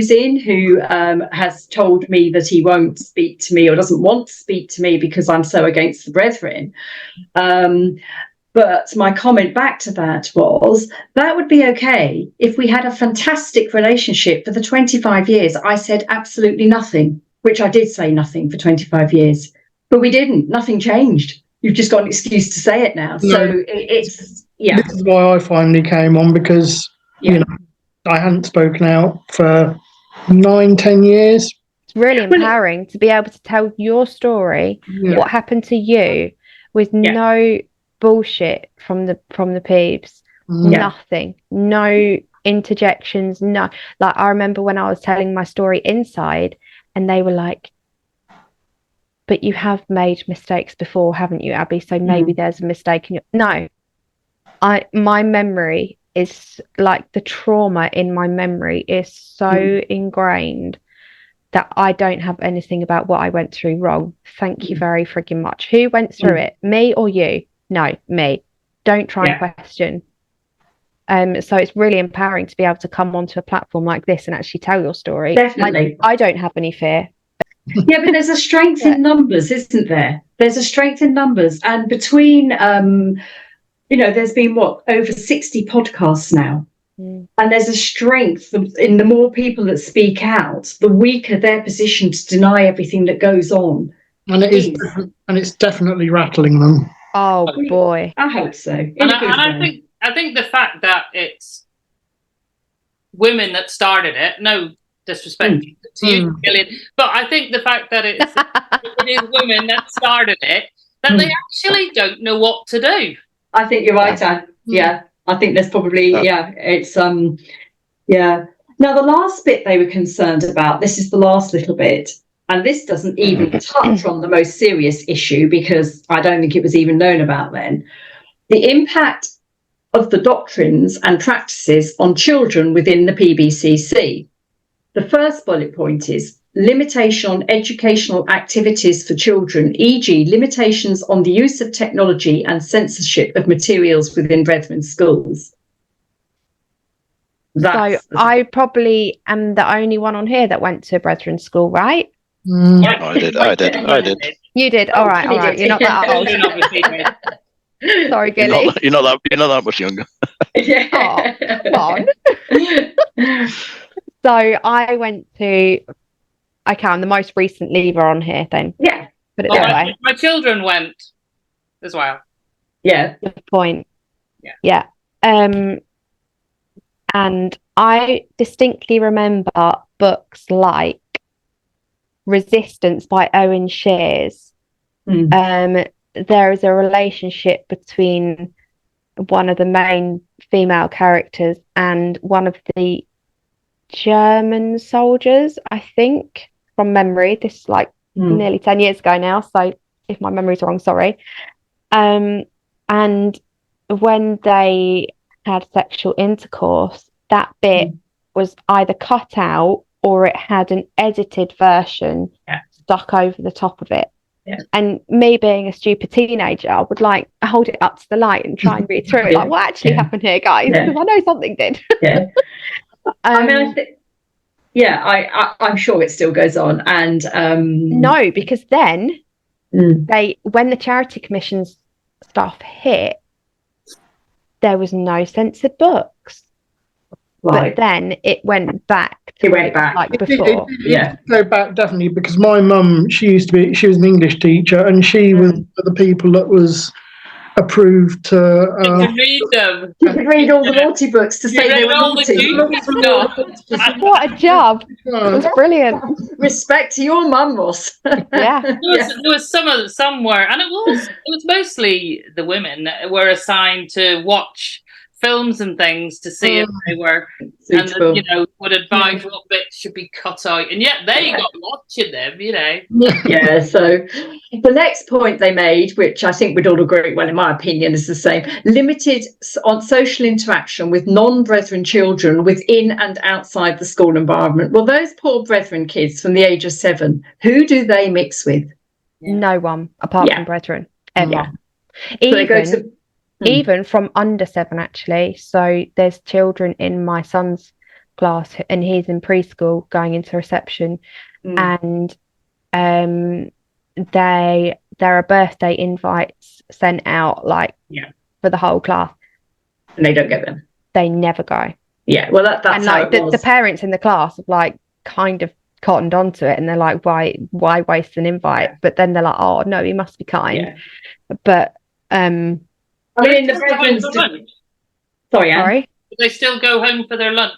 has told me that he won't speak to me or doesn't want to speak to me because I'm so against the Brethren. But my comment back to that was, that would be okay if we had a fantastic relationship for the 25 years. I said absolutely nothing, which I did say nothing for 25 years, but we didn't. Nothing changed. You've just got an excuse to say it now. So it's This is why I finally came on, because I hadn't spoken out for 9-10 years. It's really empowering to be able to tell your story, what happened to you, with no bullshit from the peeps. Nothing, no interjections, no. Like, I remember when I was telling my story inside, and they were like, but you have made mistakes before, haven't you, Abby? So maybe there's a mistake in your... No, my memory is like, the trauma in my memory is so ingrained that I don't have anything about what I went through wrong. Thank you very frigging much. Who went through it? Me or you? No, me. Don't try and question. So it's really empowering to be able to come onto a platform like this and actually tell your story. Definitely. I don't have any fear. But there's a strength in numbers, isn't there? There's a strength in numbers, and between there's been over 60 podcasts now. And there's a strength in the more people that speak out, the weaker their position to deny everything that goes on. And it's definitely rattling them. Oh boy, I hope so. I think the fact that it's women that started it, no disrespect to you, Gillian, but I think the fact that it is women that started it, that they actually don't know what to do. I think you're right, Anne. Yeah. I think there's probably, it's, Now, the last bit they were concerned about, this is the last little bit, and this doesn't even touch on the most serious issue because I don't think it was even known about then. The impact of the doctrines and practices on children within the PBCC. The first bullet point is limitation on educational activities for children, e.g. limitations on the use of technology and censorship of materials within Brethren schools. So I probably am the only one on here that went to Brethren school, right? I did. You did? All right. You're not that old. Sorry, Gilly. You're not that much younger. Oh, come on. So I went to... I'm the most recent leaver on here then. Yeah. Put it that way. My children went as well. Yeah. Good point. Yeah. And I distinctly remember books like Resistance by Owen Shears. There is a relationship between one of the main female characters and one of the German soldiers, I think, from memory. This is like nearly 10 years ago now, so if my memory's wrong, sorry. And when they had sexual intercourse, that bit was either cut out or it had an edited version stuck over the top of it. Yeah. And me being a stupid teenager, I would hold it up to the light and try and read through it. Like, what actually happened here, guys? Because I know something did. Yeah. I mean, I think, I'm sure it still goes on. And no, because then when the Charity Commission's stuff hit, there was no censored books. Right. But then it went back. Like before. It go back definitely, because my mum, she was an English teacher, and she was the people that was approved to read them. You could read all the naughty books to say they were naughty. What a job! It was brilliant. Respect to your mum, Ross. Yeah. There was somewhere, and it was mostly the women that were assigned to watch films and things to see if they were, suitable. And would advise what bits should be cut out, and yet they got watching them, Yeah. So the next point they made, which I think we'd all agree, well, in my opinion, is the same: limited on social interaction with non-Brethren children within and outside the school environment. Well, those poor Brethren kids from the age of 7, who do they mix with? No one apart from Brethren ever. Yeah. So they go to. Even from under 7, actually. So there's children in my son's class, and he's in preschool going into reception, and there are birthday invites sent out for the whole class, and they don't get them. They never go. Yeah, well, that's and how it was. The parents in the class have kind of cottoned onto it, and they're like, why waste an invite? Yeah. But then they're like, oh no, he must be kind. Yeah. But I mean, the Brethren. Sorry, Anne. Sorry? Do they still go home for their lunch?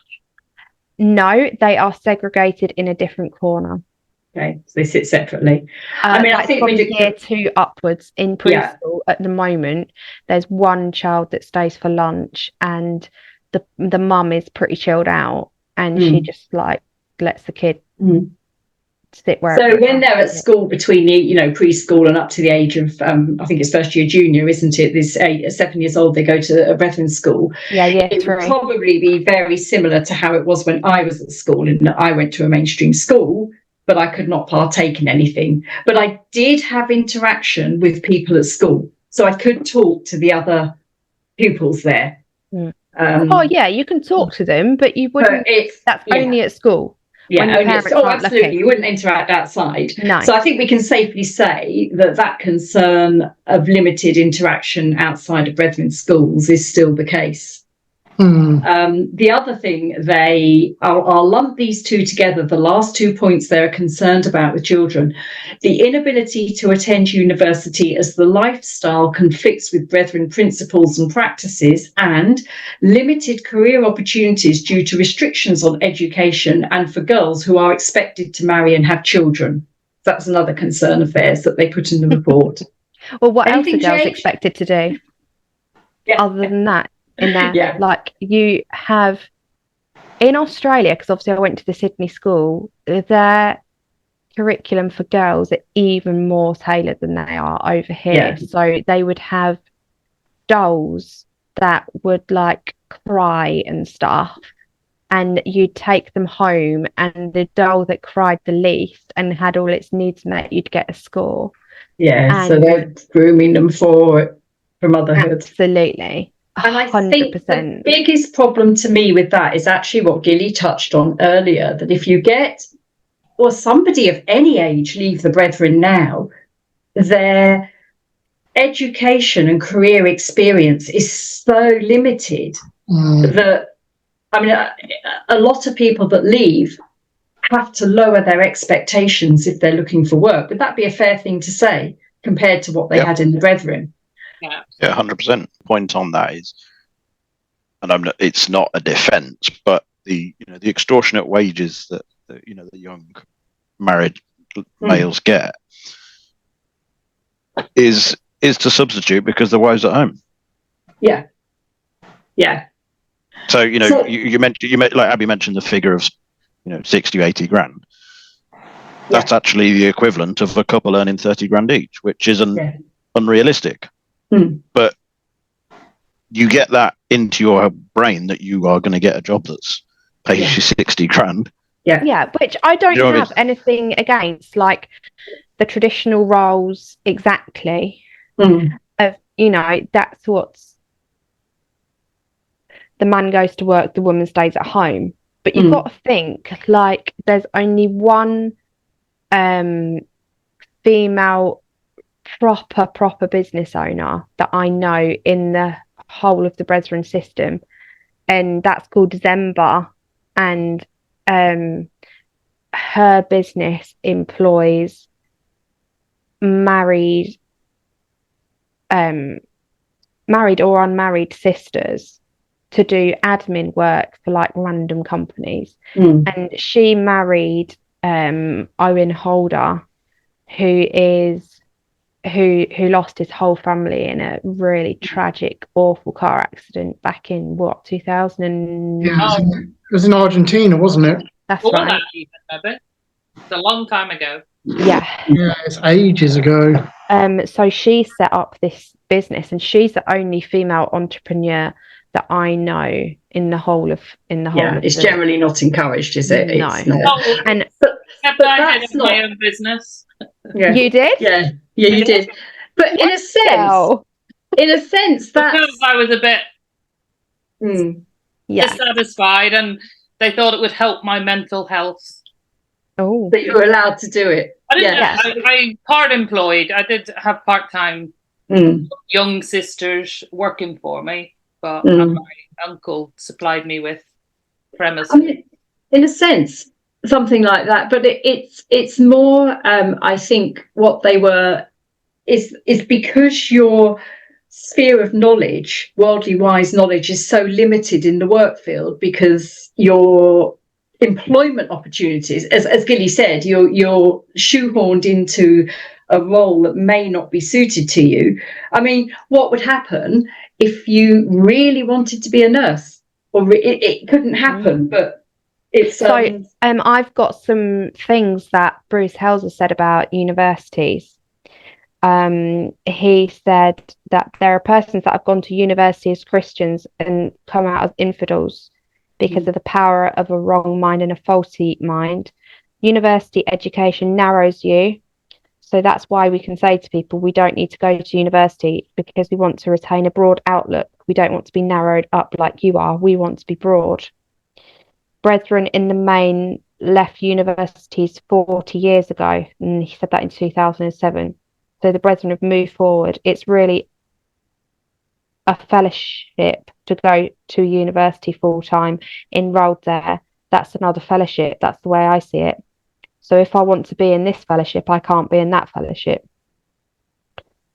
No, they are segregated in a different corner. Okay, so they sit separately. I mean, I think from year 2 upwards in preschool at the moment, there's one child that stays for lunch, and the mum is pretty chilled out, and she just lets the kid sit where. So when they're at school between preschool and up to the age of I think it's first year junior, isn't it? This 7 years old, they go to a Brethren school. It would probably be very similar to how it was when I was at school, and I went to a mainstream school, but I could not partake in anything. But I did have interaction with people at school, so I could talk to the other pupils there. You can talk to them, but you wouldn't. That's only at school. Yeah, parents aren't absolutely. looking. You wouldn't interact outside. No. So I think we can safely say that concern of limited interaction outside of brethren schools is still the case. The other thing I'll lump these two together. The last 2 points they're concerned about with children: the inability to attend university as the lifestyle conflicts with brethren principles and practices, and limited career opportunities due to restrictions on education and for girls who are expected to marry and have children. That's another concern of theirs that they put in the report. Well, what else Anything are girls changed? expected to do other than that? In there, Yeah. like you have in Australia, because obviously I went to the Sydney school, their curriculum for girls are even more tailored than they are over here. Yeah. So they would have dolls that would like cry and stuff, and you'd take them home, and the doll that cried the least and had all its needs met, you'd get a score. Yeah, so they're grooming them for motherhood. Absolutely. And I 100%. think the biggest problem to me with that is actually what Gilly touched on earlier, that if you get, or somebody of any age leave the brethren now, their education and career experience is so limited that, I mean, a lot of people that leave have to lower their expectations if they're looking for work. Would that be a fair thing to say compared to what they had in the brethren? Yeah, 100%. Point on that is, and it's not a defence, but the extortionate wages that the young married males get is to substitute because the wives at home. Yeah. So you mentioned like Abby mentioned the figure of 60, 80 grand. That's actually the equivalent of a couple earning 30 grand each, which isn't unrealistic. But you get that into your brain that you are going to get a job that's pays you 60 grand. Yeah, which I don't have anything against, like the traditional roles exactly. Of that's what's the man goes to work, the woman stays at home. But you've got to think, like, there's only one female proper business owner that I know in the whole of the Brethren system, and that's called Zemba, and her business employs married or unmarried sisters to do admin work for like random companies. And she married Owen Holder, who lost his whole family in a really tragic, awful car accident back in 2000. It was in Argentina, wasn't it? That's right. It's a long time ago. Yeah, it's ages ago. So she set up this business, and she's the only female entrepreneur that I know in the whole of it's generally not encouraged, is it? No. It's not. But that's not my own business. You did? Yeah, you did. But in a sense, that's because I was a bit dissatisfied, and they thought it would help my mental health. Oh, that you were allowed to do it. I didn't. I part employed. I did have part time young sisters working for me, but my uncle supplied me with premises. I mean, in a sense, something like that. But it's more. I think what they were is because your sphere of knowledge, worldly wise knowledge, is so limited in the work field because your employment opportunities, as Gilly said, you're shoehorned into a role that may not be suited to you. I mean, what would happen if you really wanted to be a nurse? Or it couldn't happen, but it's so. I've got some things that Bruce Helser said about universities. He said that there are persons that have gone to university as Christians and come out as infidels because of the power of a wrong mind and a faulty mind. University education narrows you. So that's why we can say to people, we don't need to go to university because we want to retain a broad outlook. We don't want to be narrowed up like you are. We want to be broad. Brethren in the main left universities 40 years ago, and he said that in 2007. So the Brethren have moved forward. It's really a fellowship to go to university full time, enrolled there. That's another fellowship. That's the way I see it. So if I want to be in this fellowship, I can't be in that fellowship.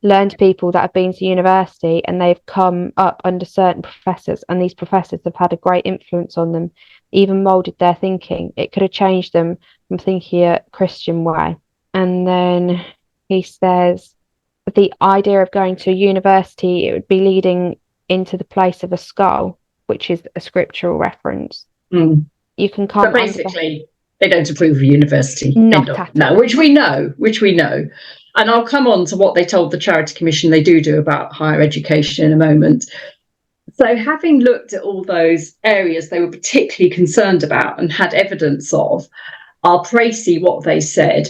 Learned people that have been to university and they've come up under certain professors, and these professors have had a great influence on them, even moulded their thinking. It could have changed them from thinking a Christian way. And then he says the idea of going to a university, it would be leading into the place of a skull, which is a scriptural reference. You can come. But basically, they don't approve of university. Not at all. No, which we know. And I'll come on to what they told the Charity Commission they do about higher education in a moment. So having looked at all those areas they were particularly concerned about and had evidence of, I'll précis what they said.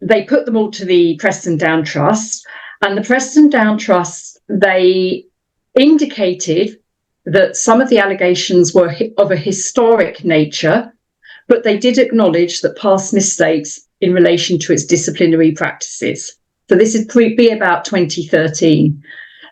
They put them all to the Preston Down Trust, and the Preston Down Trust, they indicated that some of the allegations were of a historic nature, but they did acknowledge that past mistakes in relation to its disciplinary practices. So this would be about 2013.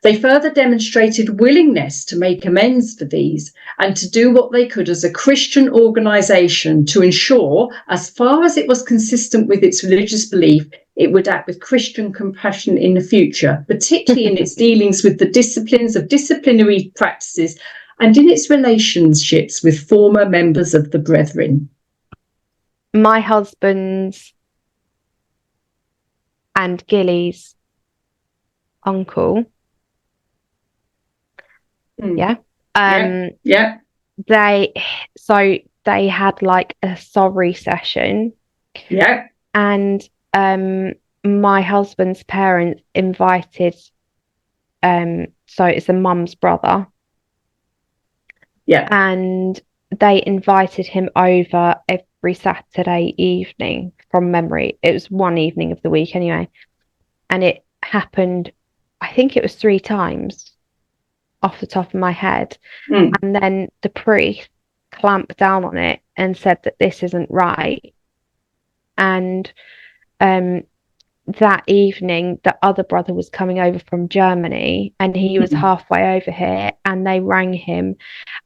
They further demonstrated willingness to make amends for these and to do what they could as a Christian organisation to ensure, as far as it was consistent with its religious belief, it would act with Christian compassion in the future, particularly in its dealings with the disciplines of disciplinary practices and in its relationships with former members of the Brethren. My husband's and Gilly's uncle. Yeah. They had like a sorry session. Yeah. And my husband's parents invited, so it's a mum's brother. Yeah. And they invited him over every Saturday evening from memory. It was one evening of the week anyway. And it happened, I think it was 3 times off the top of my head. And then the priest clamped down on it and said that this isn't right. And that evening, the other brother was coming over from Germany, and he was halfway over here, and they rang him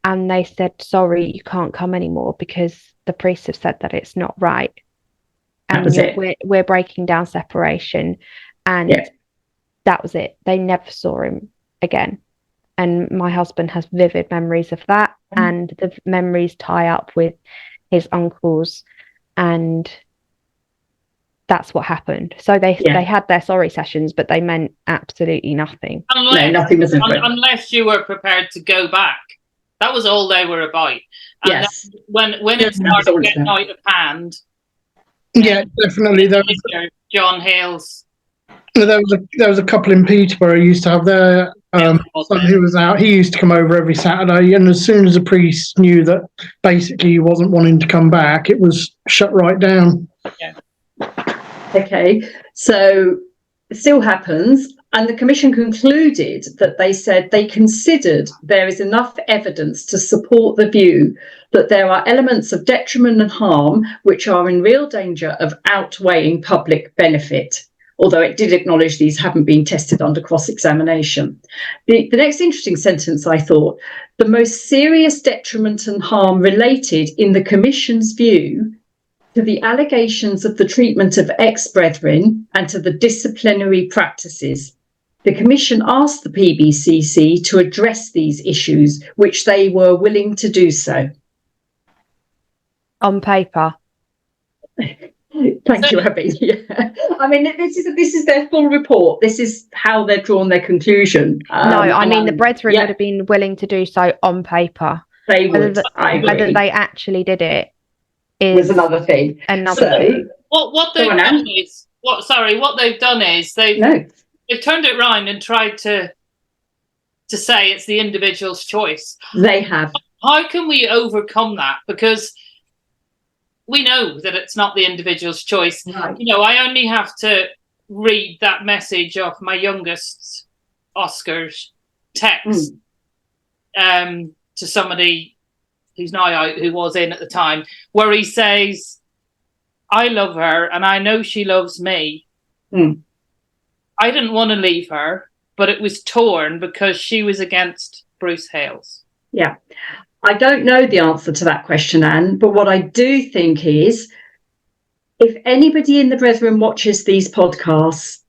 and they said, sorry, you can't come anymore because the priests have said that it's not right. And we're breaking down separation. And that was it. They never saw him again. And my husband has vivid memories of that, and the memories tie up with his uncles, and that's what happened. So they had their sorry sessions, but they meant absolutely nothing. Unless you were prepared to go back. That was all they were about. And when it started getting out of hand. Yeah, definitely. John Hale's. There was a couple in Peterborough who used to have their son who was out. He used to come over every Saturday, and as soon as the priest knew that basically he wasn't wanting to come back, it was shut right down. Yeah. Okay, so it still happens, and the Commission concluded that they said they considered there is enough evidence to support the view that there are elements of detriment and harm which are in real danger of outweighing public benefit, although it did acknowledge these haven't been tested under cross-examination. The next interesting sentence, I thought, the most serious detriment and harm related in the Commission's view to the allegations of the treatment of ex-brethren and to the disciplinary practices. The Commission asked the PBCC to address these issues, which they were willing to do so. On paper. Thank you, Abby. Yeah. I mean, this is their full report. This is how they've drawn their conclusion. The Brethren would have been willing to do so on paper. They would. Whether they actually did it is another thing. What they've done is they've turned it round and tried to say it's the individual's choice. They have. How can we overcome that? Because we know that it's not the individual's choice. Right. I only have to read that message of my youngest Oscar's text to somebody who's now out, who was in at the time, where he says, I love her and I know she loves me. I didn't want to leave her, but it was torn because she was against Bruce Hales. Yeah. I don't know the answer to that question, Anne, but what I do think is, if anybody in the Brethren watches these podcasts,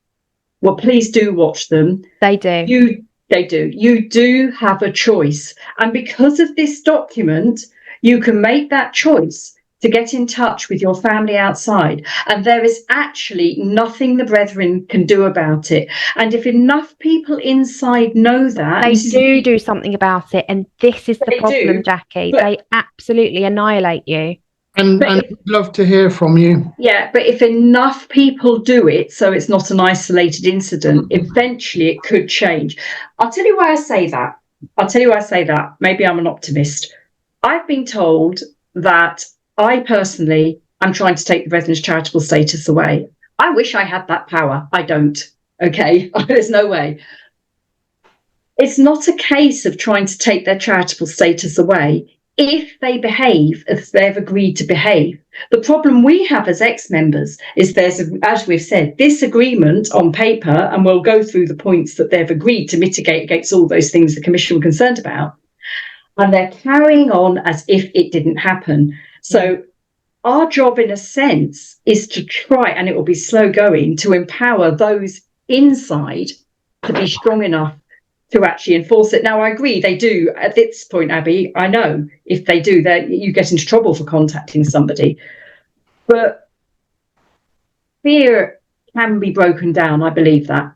well, please do watch them. They do. You do have a choice. And because of this document, you can make that choice to get in touch with your family outside. And there is actually nothing the Brethren can do about it. And if enough people inside know that... They do something about it. And this is the problem, Jackie. They absolutely annihilate you. And I'd love to hear from you. Yeah, but if enough people do it, so it's not an isolated incident, eventually it could change. I'll tell you why I say that. Maybe I'm an optimist. I've been told that I personally am trying to take the Brethren's charitable status away. I wish I had that power. I don't. Okay, there's no way. It's not a case of trying to take their charitable status away if they behave as they've agreed to behave. The problem we have as ex-members is as we've said, this agreement on paper, and we'll go through the points that they've agreed to mitigate against all those things the Commission were concerned about, and they're carrying on as if it didn't happen. So our job, in a sense, is to try, and it will be slow going, to empower those inside to be strong enough to actually enforce it. Now, I agree, they do. At this point, Abby, I know if they do, you get into trouble for contacting somebody. But fear can be broken down, I believe that.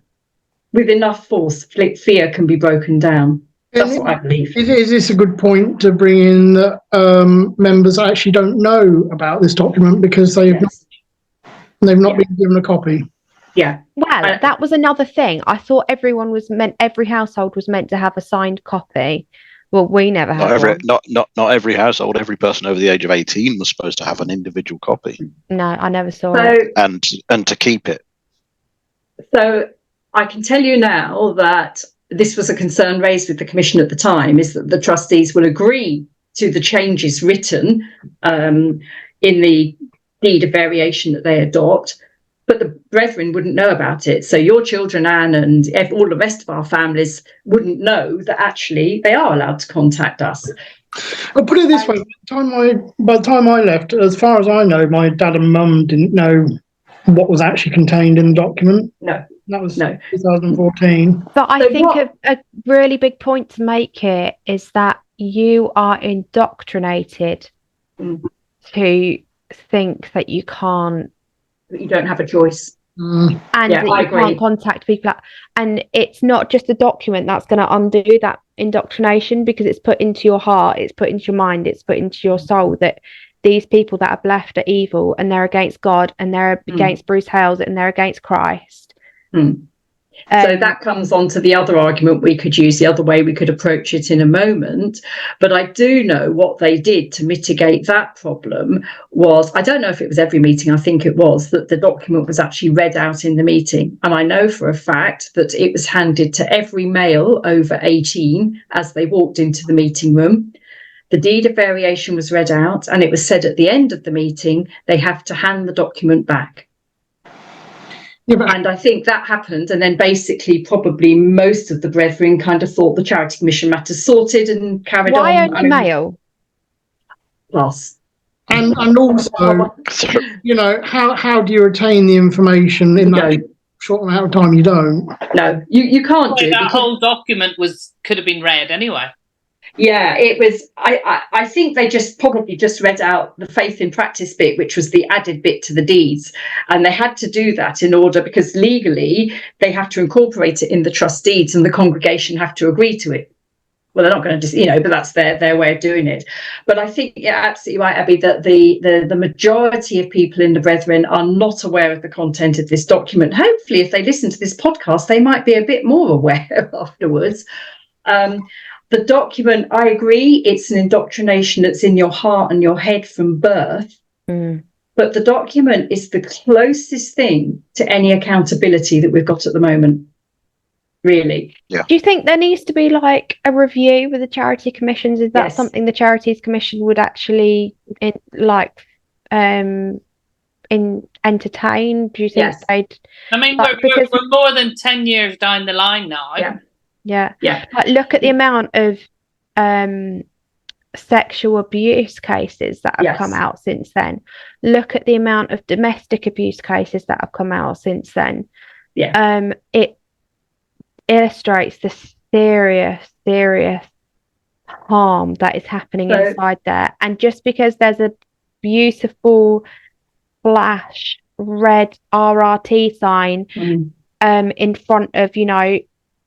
With enough force, fear can be broken down. That's what I believe. Is this a good point to bring in that members actually don't know about this document because they've not been given a copy? Yeah. Well, that was another thing. I thought every household was meant to have a signed copy. Well, we never had one. Not every household, every person over the age of 18 was supposed to have an individual copy. No, I never saw it. And to keep it. So I can tell you now that this was a concern raised with the Commission at the time, is that the trustees will agree to the changes written in the deed of variation that they adopt, but the Brethren wouldn't know about it. So your children, Anne, and all the rest of our families wouldn't know that actually they are allowed to contact us. I'll put it this way, by the time I left, as far as I know, my dad and mum didn't know what was actually contained in the document. No. That was 2014. But I think a really big point to make here is that you are indoctrinated to think that you can't. That you don't have a choice. And that you can't contact people. And it's not just a document that's going to undo that indoctrination, because it's put into your heart, it's put into your mind, it's put into your soul that these people that are left are evil and they're against God and they're against Bruce Hales and they're against Christ. So that comes on to the other argument we could use, the other way we could approach it in a moment. But I do know what they did to mitigate that problem was, I don't know if it was every meeting, I think it was, that the document was actually read out in the meeting. And I know for a fact that it was handed to every male over 18 as they walked into the meeting room. The deed of variation was read out, and it was said at the end of the meeting, they have to hand the document back. Yeah, and I think that happened, and then basically probably most of the Brethren kind of thought the Charity Commission matter sorted and carried on. Why only male? Plus. And also, how do you retain the information in that short amount of time? You don't. No, you can't do. That whole document could have been read anyway. Yeah, it was. I think they probably just read out the faith in practice bit, which was the added bit to the deeds, and they had to do that in order, because legally they have to incorporate it in the trust deeds, and the congregation have to agree to it. Well, they're not going to but that's their way of doing it. But I think you're absolutely right, Abby, that the majority of people in the Brethren are not aware of the content of this document. Hopefully, if they listen to this podcast, they might be a bit more aware afterwards. The document, I agree, it's an indoctrination that's in your heart and your head from birth. But the document is the closest thing to any accountability that we've got at the moment. really. Yeah. Do you think there needs to be like a review with the charity commissions? Is that Yes. something the Charities Commission would actually entertain? Do you think Yes. they'd? I mean, because we're more than 10 years down the line now. Yeah. Like, look at the amount of sexual abuse cases that have come out since then. Look at the amount of domestic abuse cases that have come out since then. Yeah. It illustrates the serious harm that is happening inside there. And just because there's a beautiful flash red RRT sign in front of, you know,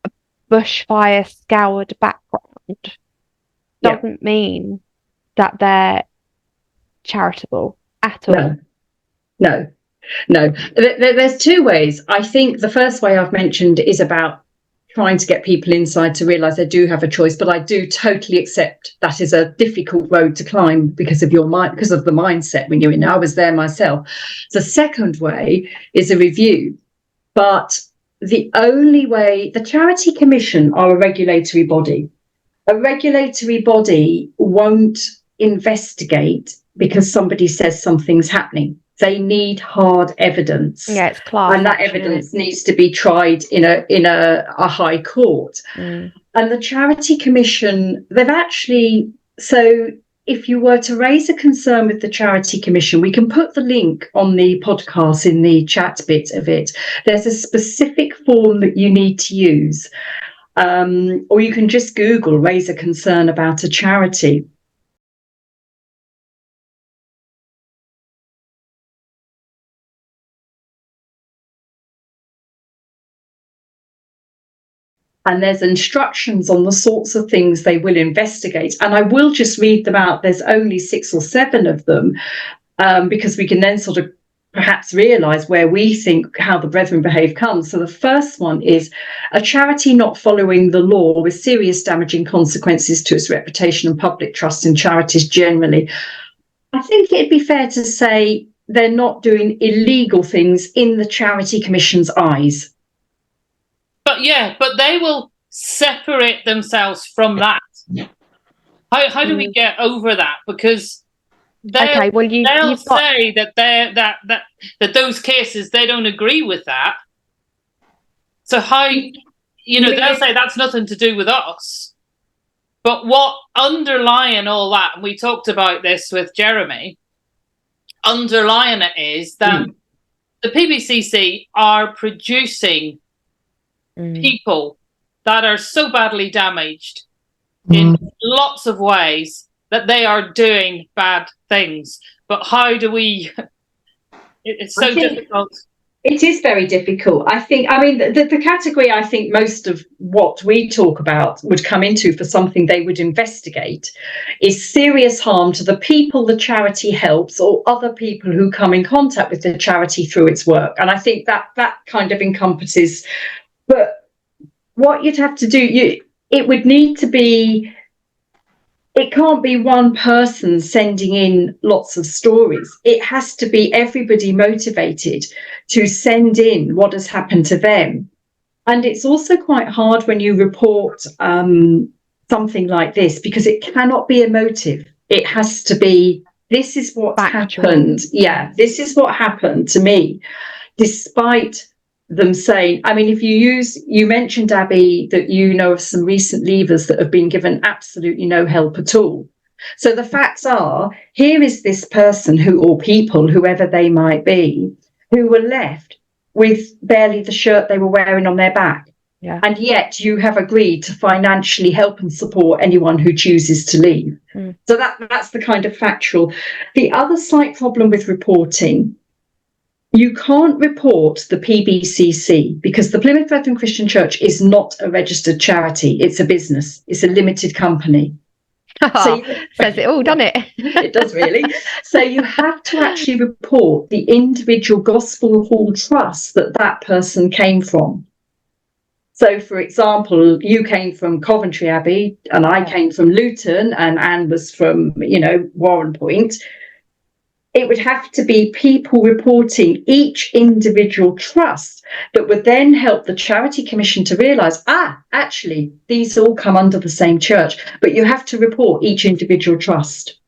a bushfire scoured background doesn't mean that they're charitable at all. No. There's two ways. I think the first way I've mentioned is about trying to get people inside to realise they do have a choice, but I do totally accept that is a difficult road to climb because of your mind, because of the mindset when you're in. I was there myself. The second way is a review, but the only way, the Charity Commission are a regulatory body. A regulatory body won't investigate because somebody says something's happening. They need hard evidence. Yeah, it's class. And that evidence needs to be tried in a high court. And the Charity Commission, they've actually, so if you were to raise a concern with the Charity Commission, we can put the link on the podcast in the chat bit of it. There's a specific form that you need to use. Or you can just Google raise a concern about a charity. And there's instructions on the sorts of things they will investigate. And I will just read them out. There's only 6 or 7 of them, because we can then sort of perhaps realise where we think how the brethren behave comes. So the first one is a charity not following the law with serious damaging consequences to its reputation and public trust in charities generally. I think it'd be fair to say they're not doing illegal things in the Charity Commission's eyes. But they will separate themselves from that. How do we get over that? Because they'll say that those cases, they don't agree with that. So how, they'll say that's nothing to do with us. But what underlying all that, and we talked about this with Jeremy, underlying it is that the PBCC are producing people that are so badly damaged in lots of ways that they are doing bad things. But how do we... It's so difficult. It is very difficult. The category I think most of what we talk about would come into for something they would investigate is serious harm to the people the charity helps or other people who come in contact with the charity through its work. And I think that kind of encompasses... But what you'd have to do, it would need to be... It can't be one person sending in lots of stories. It has to be everybody motivated to send in what has happened to them. And it's also quite hard when you report something like this because it cannot be emotive. It has to be, this is what happened. Yeah, this is what happened to me, despite them saying, if you mentioned, Abby, that you know of some recent leavers that have been given absolutely no help at all. So the facts are, here is this person or people, whoever they might be, who were left with barely the shirt they were wearing on their back. Yeah. And yet you have agreed to financially help and support anyone who chooses to leave. So that's the kind of factual. The other slight problem with reporting, you can't report the PBCC because the Plymouth Brethren Christian Church is not a registered charity. It's a business. It's a limited company. Says it all, doesn't it? It does, really. So you have to actually report the individual Gospel Hall trust that person came from. So, for example, you came from Coventry, Abbey, and I came from Luton, and Anne was from, Warren Point. it would have to be people reporting each individual trust that would then help the Charity Commission to realise, actually, these all come under the same church, but you have to report each individual trust.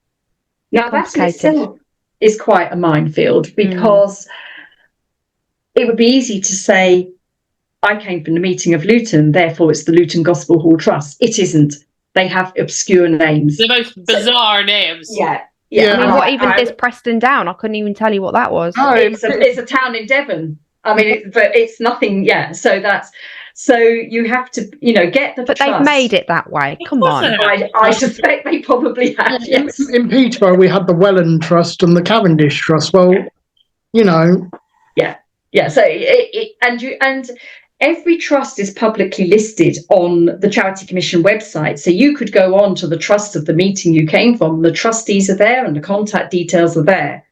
Now, that in itself is quite a minefield, because it would be easy to say, I came from the meeting of Luton, therefore it's the Luton Gospel Hall Trust. It isn't. They have obscure names. The most bizarre names. Yeah. I mean, what even is Preston Down? I couldn't even tell you what that was. Oh, it's a town in Devon. I mean, but it's nothing. Yeah. So you have to, get the. But trust. They've made it that way. Come on. I suspect they probably have. Yes. In Peterborough, we had the Welland Trust and the Cavendish Trust. Well, Yeah. So and every trust is publicly listed on the Charity Commission website. So you could go on to the trust of the meeting you came from. The trustees are there and the contact details are there.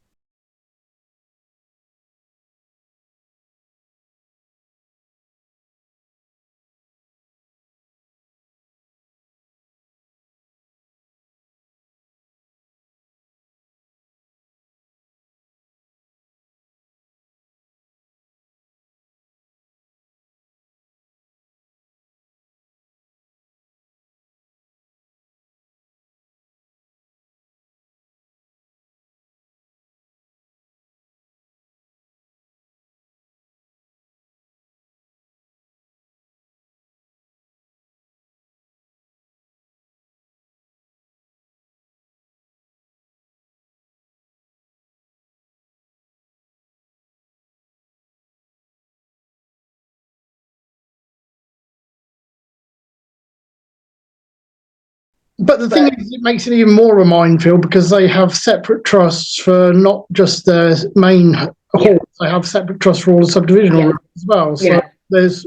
But the thing is, it makes it even more a minefield, because they have separate trusts for not just their main halls. They have separate trusts for all the subdivisional roads as well. So there's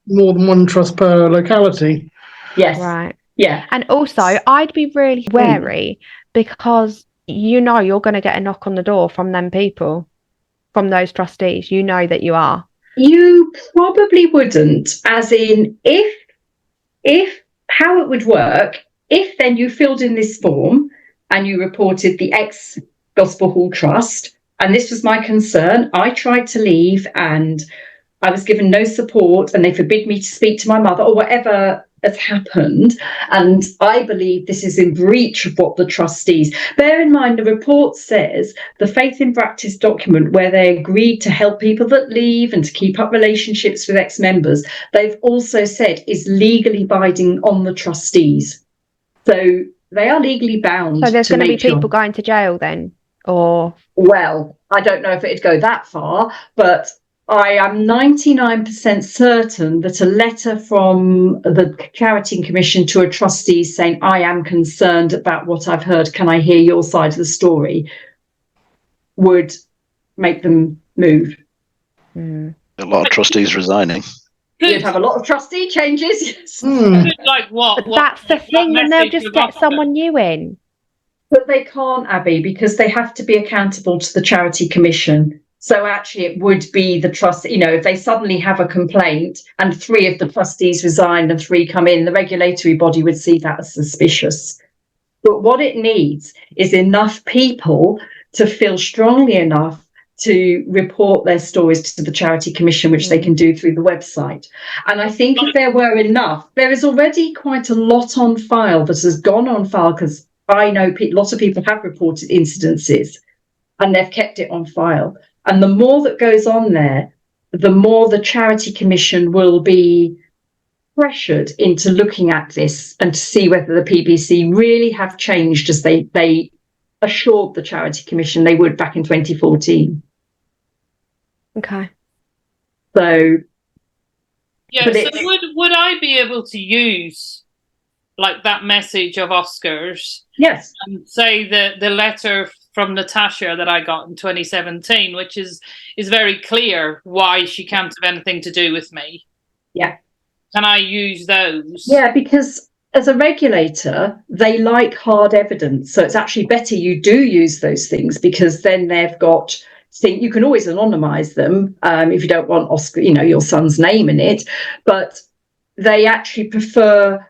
more than one trust per locality. Yes. Right. Yeah. And also, I'd be really wary, because you're going to get a knock on the door from them people, from those trustees. You know that you are. You probably wouldn't, as in if how it would work, if then you filled in this form and you reported the ex-Gospel Hall Trust, and this was my concern, I tried to leave and I was given no support and they forbid me to speak to my mother or whatever has happened, and I believe this is in breach of what the trustees. Bear in mind, the report says the Faith in Practice document, where they agreed to help people that leave and to keep up relationships with ex-members, they've also said is legally binding on the trustees. So they are legally bound. So there's going to be people going to jail then, or? Well, I don't know if it'd go that far, but I am 99% certain that a letter from the Charity Commission to a trustee saying, I am concerned about what I've heard, can I hear your side of the story, would make them move. A lot of trustees resigning. You'd have a lot of trustee changes, yes. Like what? But that's the thing, and they'll just get someone new in. But they can't, Abby, because they have to be accountable to the Charity Commission. So actually it would be the trust, if they suddenly have a complaint and 3 of the trustees resign and 3 come in, the regulatory body would see that as suspicious. But what it needs is enough people to feel strongly enough to report their stories to the Charity Commission, which they can do through the website. And I think if there were enough, there is already quite a lot on file that has gone on file, because I know lots of people have reported incidences and they've kept it on file. And the more that goes on there, the more the Charity Commission will be pressured into looking at this and to see whether the PBC really have changed as they assured the Charity Commission they would back in 2014. Okay. So, yeah. So would I be able to use like that message of Oscar's? Yes. And say the letter from Natasha that I got in 2017, which is very clear why she can't have anything to do with me. Yeah. Can I use those? Yeah, because as a regulator, they like hard evidence. So it's actually better you do use those things, because then they've got, you can always anonymize them if you don't want Oscar, your son's name in it, but they actually prefer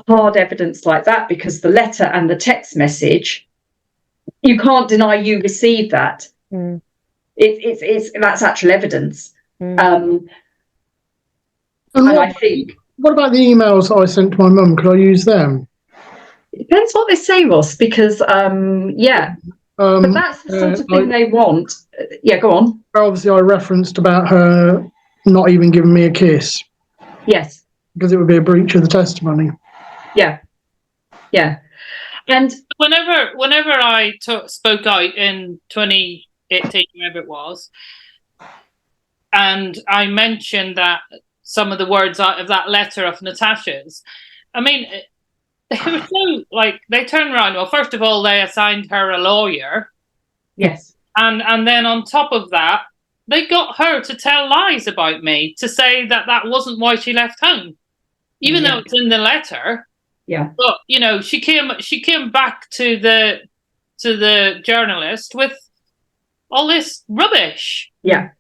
hard evidence like that, because the letter and the text message you can't deny you received that. It's that's actual evidence. And I think. What about the emails I sent to my mum? Could I use them? It depends what they say, Ross, because but that's the sort of thing they want. Yeah, go on. Obviously, I referenced about her not even giving me a kiss. Yes. Because it would be a breach of the testimony. Yeah. Yeah. And whenever I spoke out in 2018, whatever it was, and I mentioned that some of the words out of that letter of Natasha's, I mean, they were so, like, they turned around. Well, first of all, they assigned her a lawyer. Yes. And then on top of that, they got her to tell lies about me, to say that that wasn't why she left home, even though it's in the letter. Yeah. But, you know, she came back to the journalist with all this rubbish. Yeah.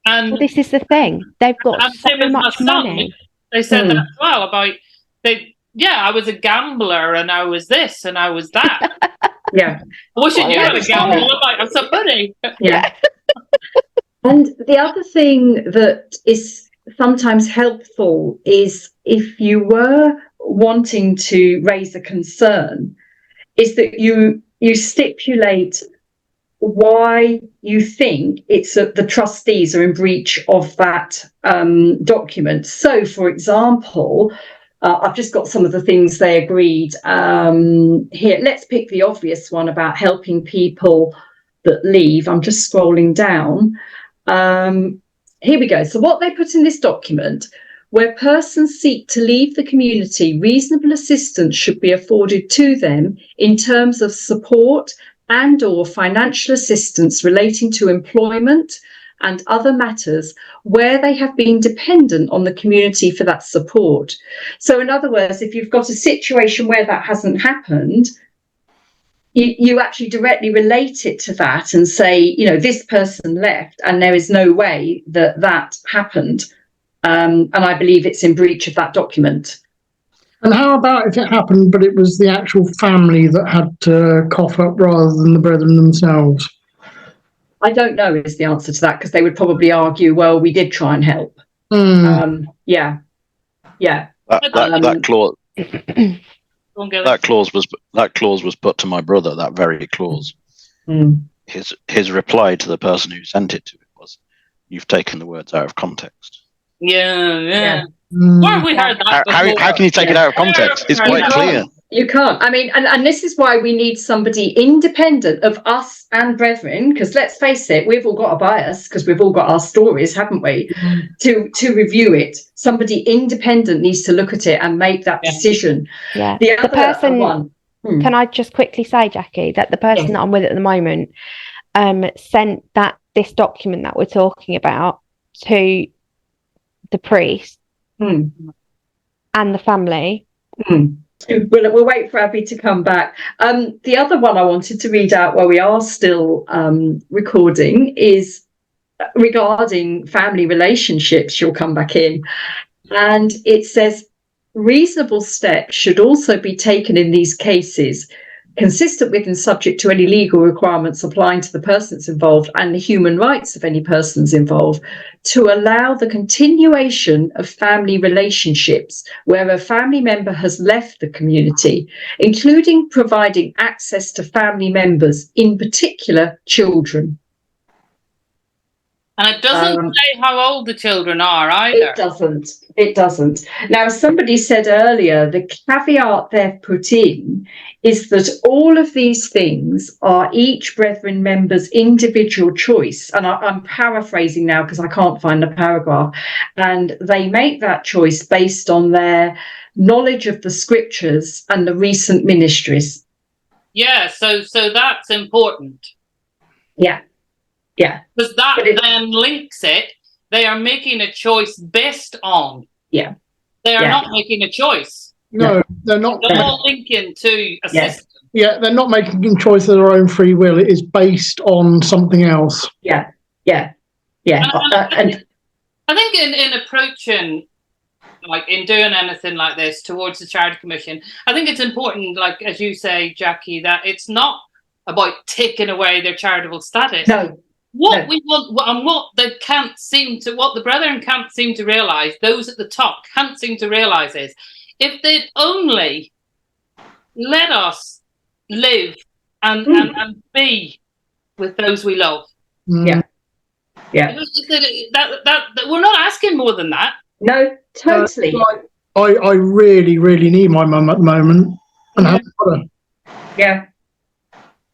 And well, this is the thing. They've got so much money. They said that as well about I was a gambler and I was this and I was that. Yeah. I wish I knew I was a gambler. I might have some money. Yeah. And the other thing that is sometimes helpful is, if you were wanting to raise a concern, is that you stipulate why you think it's the trustees are in breach of that document. So, for example, I've just got some of the things they agreed here. Let's pick the obvious one about helping people that leave. I'm just scrolling down. Here we go. So what they put in this document: where persons seek to leave the community, reasonable assistance should be afforded to them in terms of support and or financial assistance relating to employment and other matters where they have been dependent on the community for that support. So in other words, if you've got a situation where that hasn't happened, you actually directly relate it to that and say, you know, this person left and there is no way that that happened. And I believe it's in breach of that document. And how about if it happened, but it was the actual family that had to cough up rather than the brethren themselves? I don't know is the answer to that, because they would probably argue, well, we did try and help. Yeah. That clause was put to my brother. That very clause. His reply to the person who sent it to him was, "You've taken the words out of context." Yeah. Where have we heard that before? How can you take it out of context? It's quite clear. You can't. I mean, and this is why we need somebody independent of us and brethren, because let's face it, we've all got a bias because we've all got our stories, haven't we? To review it. Somebody independent needs to look at it and make that decision. Yeah. The other person one. Can I just quickly say, Jackie, that the person that I'm with at the moment sent this document that we're talking about to the priest and the family. We'll wait for Abby to come back. The other one I wanted to read out while we are still recording is regarding family relationships. She'll come back in. And it says, reasonable steps should also be taken in these cases, consistent with and subject to any legal requirements applying to the persons involved and the human rights of any persons involved, to allow the continuation of family relationships where a family member has left the community, including providing access to family members, in particular children. And it doesn't say how old the children are either. It doesn't. Now, as somebody said earlier, the caveat they've put in is that all of these things are each brethren member's individual choice. And I'm paraphrasing now because I can't find the paragraph. And they make that choice based on their knowledge of the scriptures and the recent ministries. Yeah, so that's important. Yeah. Because that then links it. They are making a choice based on. Yeah. They are not making a choice. No, they're not. They're all linking to a system. Yeah, they're not making a choice of their own free will. It is based on something else. Yeah. And I think in approaching, like in doing anything like this towards the Charity Commission, I think it's important, like as you say, Jackie, that it's not about taking away their charitable status. No. What we want, and what the brethren can't seem to realise, those at the top can't seem to realise, is if they'd only let us live and be with those we love. Yeah. That we're not asking more than that. No, totally. I really, really need my mum at the moment. And have got her. Yeah.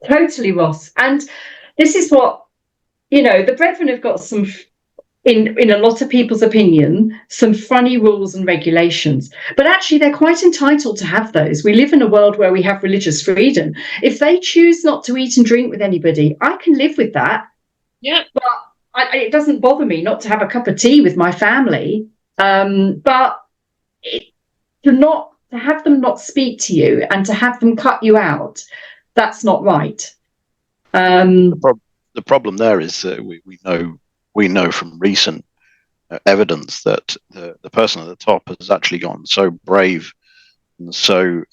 Totally, Ross. And this is what, the brethren have got some, in a lot of people's opinion, some funny rules and regulations. But actually, they're quite entitled to have those. We live in a world where we have religious freedom. If they choose not to eat and drink with anybody, I can live with that. Yeah. But it doesn't bother me not to have a cup of tea with my family. But to have them not speak to you and to have them cut you out, that's not right. The problem there is we know from recent evidence that the person at the top has actually gone so brave and so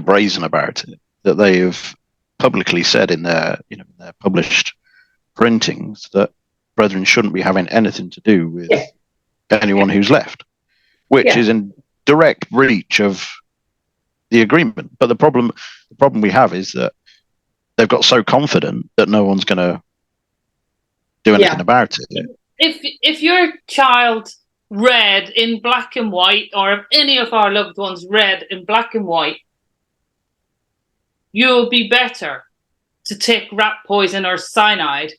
brazen about it that they have publicly said in their published printings that brethren shouldn't be having anything to do with anyone who's left, which is in direct breach of the agreement. But the problem we have is that they've got so confident that no one's going to do anything about it. If your child read in black and white, or if any of our loved ones read in black and white, you'll be better to take rat poison or cyanide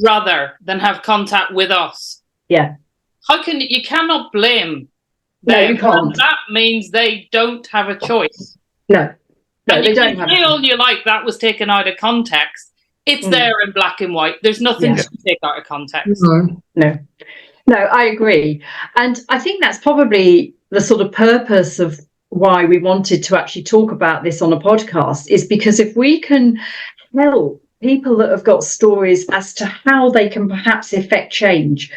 rather than have contact with us. Yeah. You cannot blame them. No, you can't. That means they don't have a choice. No, they don't have a choice. All you like, that was taken out of context. It's there in black and white. There's nothing to take out of context. No, I agree. And I think that's probably the sort of purpose of why we wanted to actually talk about this on a podcast, is because if we can help people that have got stories as to how they can perhaps effect change.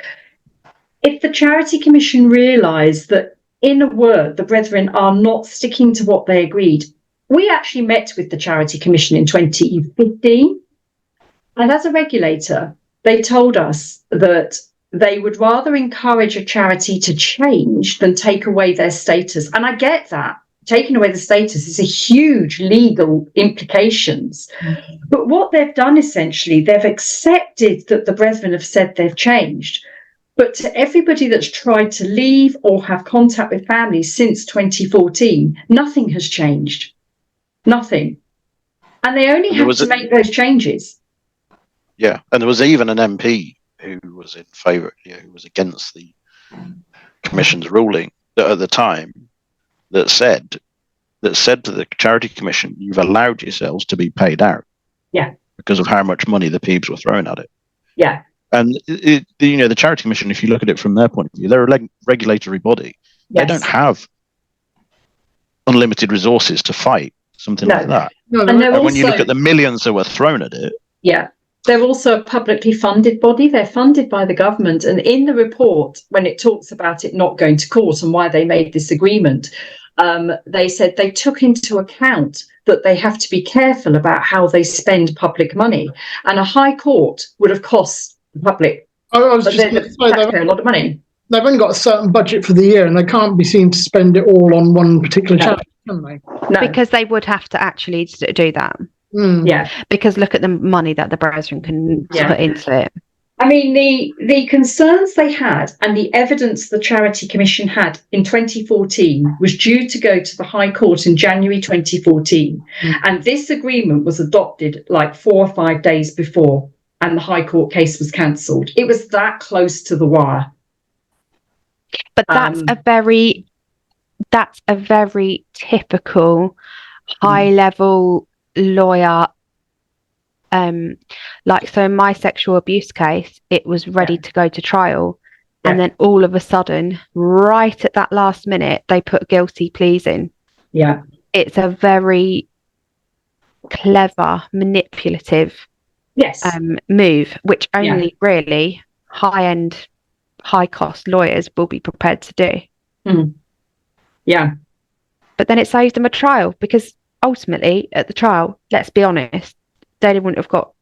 If the Charity Commission realise that, in a word, the brethren are not sticking to what they agreed. We actually met with the Charity Commission in 2015. And as a regulator, they told us that they would rather encourage a charity to change than take away their status. And I get that. Taking away the status is a huge legal implications. Mm-hmm. But what they've done, essentially, they've accepted that the brethren have said they've changed. But to everybody that's tried to leave or have contact with families since 2014, nothing has changed. Nothing. And they only have to make those changes. Yeah, and there was even an MP who was in favour, who was against the Commission's ruling at the time, that said to the Charity Commission, you've allowed yourselves to be paid out. Yeah. Because of how much money the Peebs were throwing at it. Yeah. And the Charity Commission, if you look at it from their point of view, they're a regulatory body. Yes. They don't have unlimited resources to fight something like that. No, and when you look at the millions that were thrown at it. Yeah. They're also a publicly funded body. They're funded by the government. And in the report, when it talks about it not going to court and why they made this agreement, they said they took into account that they have to be careful about how they spend public money. And a high court would have cost the public a lot of money. They've only got a certain budget for the year and they can't be seen to spend it all on one particular charity, can they? No. Because they would have to actually do that. Mm. Yeah. Because look at the money that the brethren can put into it. I mean, the concerns they had and the evidence the Charity Commission had in 2014 was due to go to the High Court in January 2014. Mm. And this agreement was adopted like 4 or 5 days before, and the High Court case was cancelled. It was that close to the wire. But that's a very typical high-level lawyer. So in my sexual abuse case, it was ready to go to trial, and then all of a sudden, right at that last minute, they put guilty pleas in. Yeah, it's a very clever, manipulative move, which only really high-end, high-cost lawyers will be prepared to do. Mm. Yeah, but then it saves them a trial, because ultimately at the trial, let's be honest, they wouldn't have got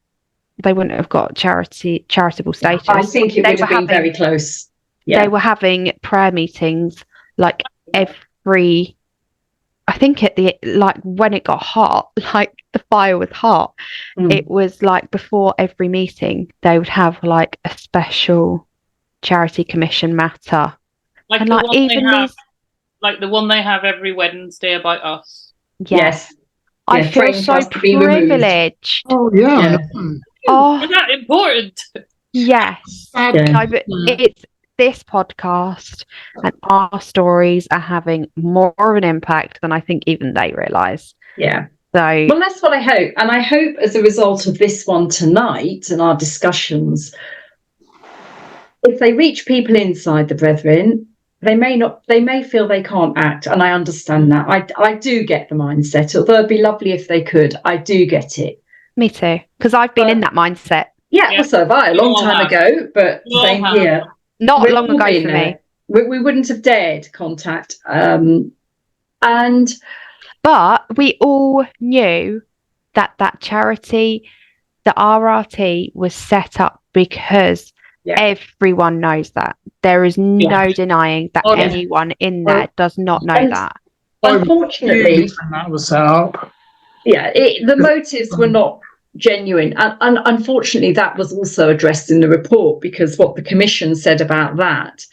charitable status. I think it would have been very close. They were having prayer meetings like every, I think when it got hot, like the fire was hot, it was like before every meeting they would have like a special charity commission matter. Like, and like even these, like the one they have every Wednesday about us. Yes. I feel so privileged. Oh yeah. Oh, is that important? Yes. No, but it's this podcast and our stories are having more of an impact than I think even they realise. Yeah. So well, that's what I hope. And I hope as a result of this one tonight and our discussions, if they reach people inside the Brethren, they may feel they can't act. And I understand that. I do get the mindset. Although it'd be lovely if they could. I do get it. Me too. Because I've been in that mindset. Yeah, well, so have I, a long time ago. But same here. Not long ago for me. We wouldn't have dared contact. But we all knew that charity, the RRT, was set up because everyone knows that. There is no denying that anyone in there does not know that. Unfortunately, that was set up. Yeah, the motives were not genuine. And unfortunately, that was also addressed in the report, because what the Commission said about that,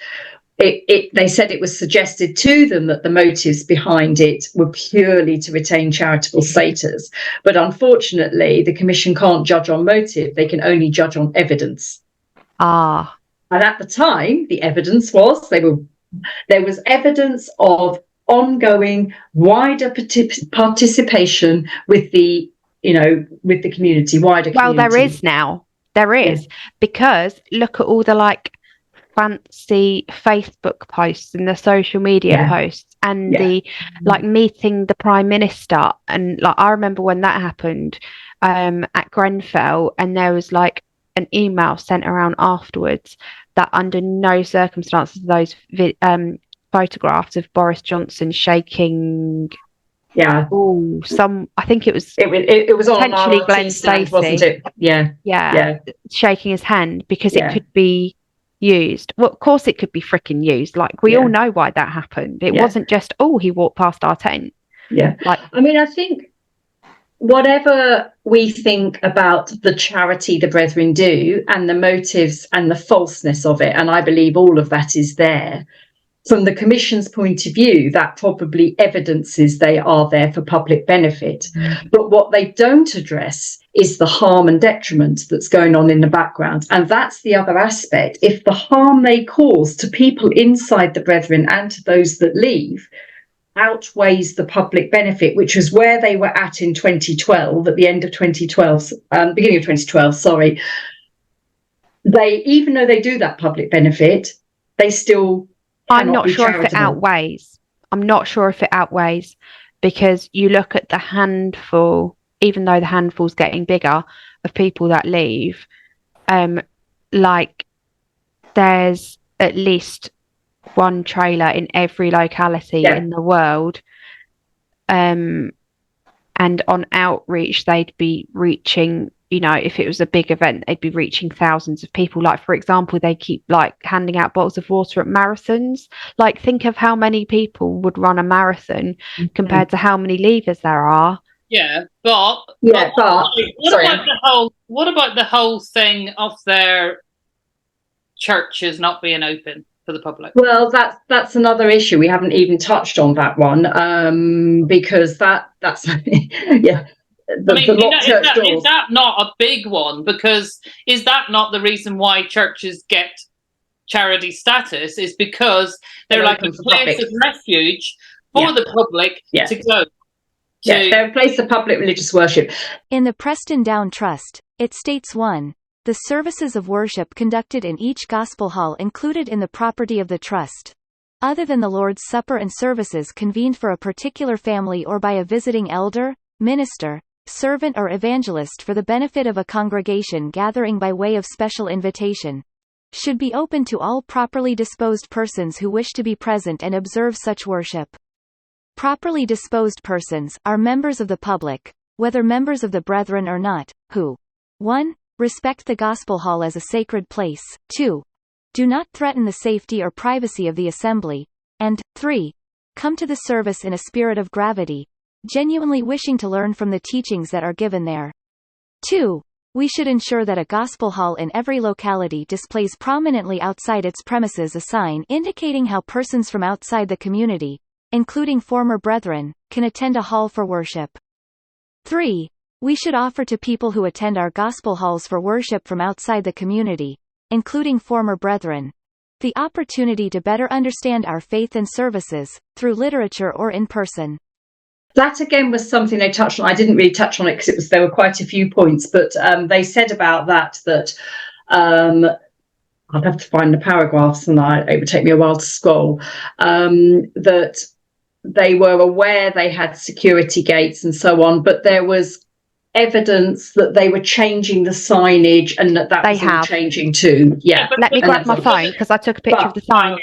they said it was suggested to them that the motives behind it were purely to retain charitable status. But unfortunately, the Commission can't judge on motive. They can only judge on evidence. And at the time, the evidence was there was evidence of ongoing wider participation with the community, wider community. Well, there is now. There is, because look at all the like fancy Facebook posts and the social media posts and the like meeting the Prime Minister, and like I remember when that happened at Grenfell, and there was like an email sent around afterwards that under no circumstances those photographs of Boris Johnson shaking I think it was potentially Glenn Stacey, wasn't it? shaking his hand, because it could be used. Well, of course it could be freaking used. Like we all know why that happened. It wasn't just he walked past our tent. Like I mean, I think whatever we think about the charity the Brethren do and the motives and the falseness of it, and I believe all of that is there, from the Commission's point of view, that probably evidences they are there for public benefit. But what they don't address is the harm and detriment that's going on in the background. And that's the other aspect. If the harm they cause to people inside the Brethren and to those that leave outweighs the public benefit, which was where they were at in 2012, at the end of 2012, beginning of 2012, sorry, even though they do that public benefit, they still I'm not sure if it outweighs. I'm not sure if it outweighs, because you look at the handful, even though the handful's getting bigger, of people that leave, like there's at least one trailer in every locality in the world. And on outreach, they'd be reaching, if it was a big event, they'd be reaching thousands of people. Like, for example, they keep like handing out bottles of water at marathons. Like, think of how many people would run a marathon compared to how many leavers there are. What about the whole thing of their churches not being open for the public? Well, that's another issue. We haven't even touched on that one, because that's is that not a big one? Because is that not the reason why churches get charity status? Is because they're like a place of refuge for the public to go to. They're a place of public religious worship. In the Preston Down Trust, it states 1. The services of worship conducted in each gospel hall included in the property of the trust, other than the Lord's Supper and services convened for a particular family or by a visiting elder, minister, servant or evangelist for the benefit of a congregation gathering by way of special invitation, should be open to all properly disposed persons who wish to be present and observe such worship. properly disposed persons are members of the public, whether members of the brethren or not, who 1. Respect the gospel hall as a sacred place, 2. Do not threaten the safety or privacy of the assembly, and 3. Come to the service in a spirit of gravity, genuinely wishing to learn from the teachings that are given there. 2. We should ensure that a gospel hall in every locality displays prominently outside its premises a sign indicating how persons from outside the community, including former brethren, can attend a hall for worship. 3. We should offer to people who attend our gospel halls for worship from outside the community, including former brethren, the opportunity to better understand our faith and services, through literature or in person. That again was something they touched on. I didn't really touch on it because there were quite a few points, but they said about that I'd have to find the paragraphs and it would take me a while to scroll, that they were aware they had security gates and so on, but there was evidence that they were changing the signage and that was all changing too. Yeah. Let me grab my phone because I took a picture of the sign.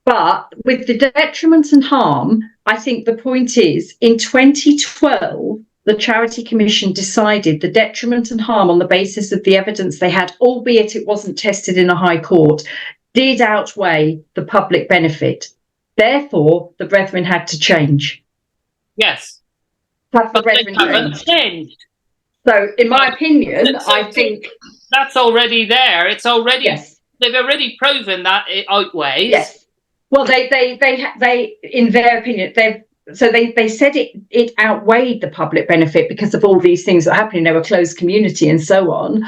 But with the detriment and harm, I think the point is, in 2012, the Charity Commission decided the detriment and harm on the basis of the evidence they had, albeit it wasn't tested in a high court, did outweigh the public benefit. Therefore, the brethren had to change. Yes. Have the But they brethren haven't changed. So, in my opinion, I think that's already there. It's already, yes. They've already proven that it outweighs. Yes. Well, they in their opinion, they said it outweighed the public benefit because of all these things that are happening. They were a closed community and so on,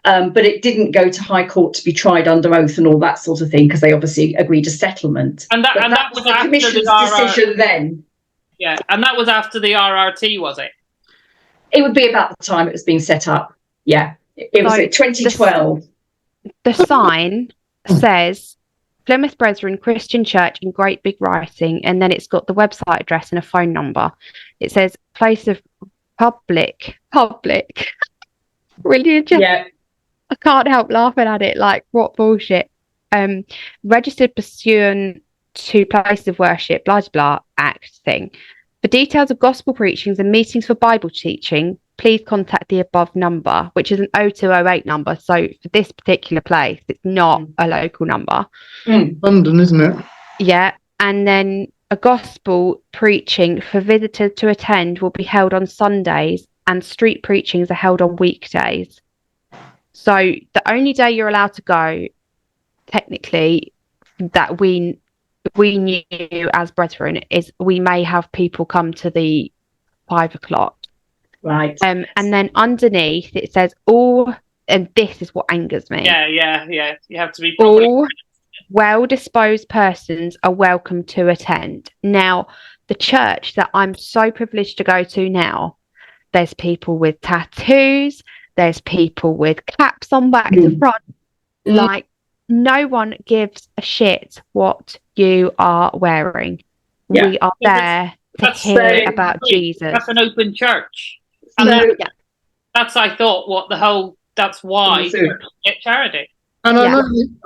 but it didn't go to High Court to be tried under oath and all that sort of thing because they obviously agreed a settlement. And that was the Commission's decision then. Yeah, and that was after the RRT, was it? It would be about the time it was being set up. Yeah, it was 2012. The sign says Plymouth Brethren Christian Church in great big writing, and then it's got the website address and a phone number. It says place of public religion. Yeah. I can't help laughing at it, like what bullshit. Registered pursuant to place of worship, blah blah act thing. For details of gospel preachings and meetings for Bible teaching, please contact the above number, which is an 0208 number. So for this particular place, it's not a local number. London, isn't it? Yeah. And then a gospel preaching for visitors to attend will be held on Sundays, and street preachings are held on weekdays. So the only day you're allowed to go, technically, that we knew as brethren, is we may have people come to the 5 o'clock. Right. And then underneath it says all, and this is what angers me. Yeah. You have to be all well-disposed persons are welcome to attend. Now, the church that I'm so privileged to go to now, there's people with tattoos, there's people with caps on back to front. Like, no one gives a shit what you are wearing. Yeah. We are there to hear about Jesus. That's an open church. And that's, I thought, that's why you get charity. And I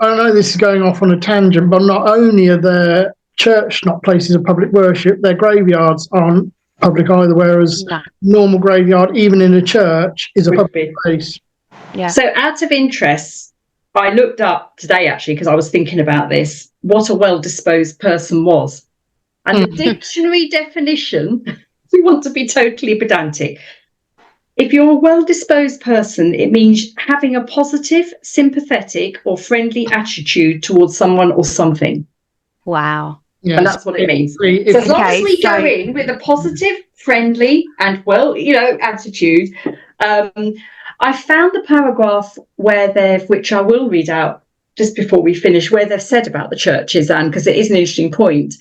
know this is going off on a tangent, but not only are their church not places of public worship, their graveyards aren't public either, whereas normal graveyard, even in a church, is a public place. Yeah. So out of interest, I looked up today, actually, because I was thinking about this, what a well-disposed person was. And the dictionary definition, we want to be totally pedantic. If you're a well-disposed person, it means having a positive, sympathetic, or friendly attitude towards someone or something. Wow. Yes. And that's what it means. So as long as we go in with a positive, friendly, and attitude, I found the paragraph which I will read out just before we finish, where they've said about the churches, Anne, because it is an interesting point.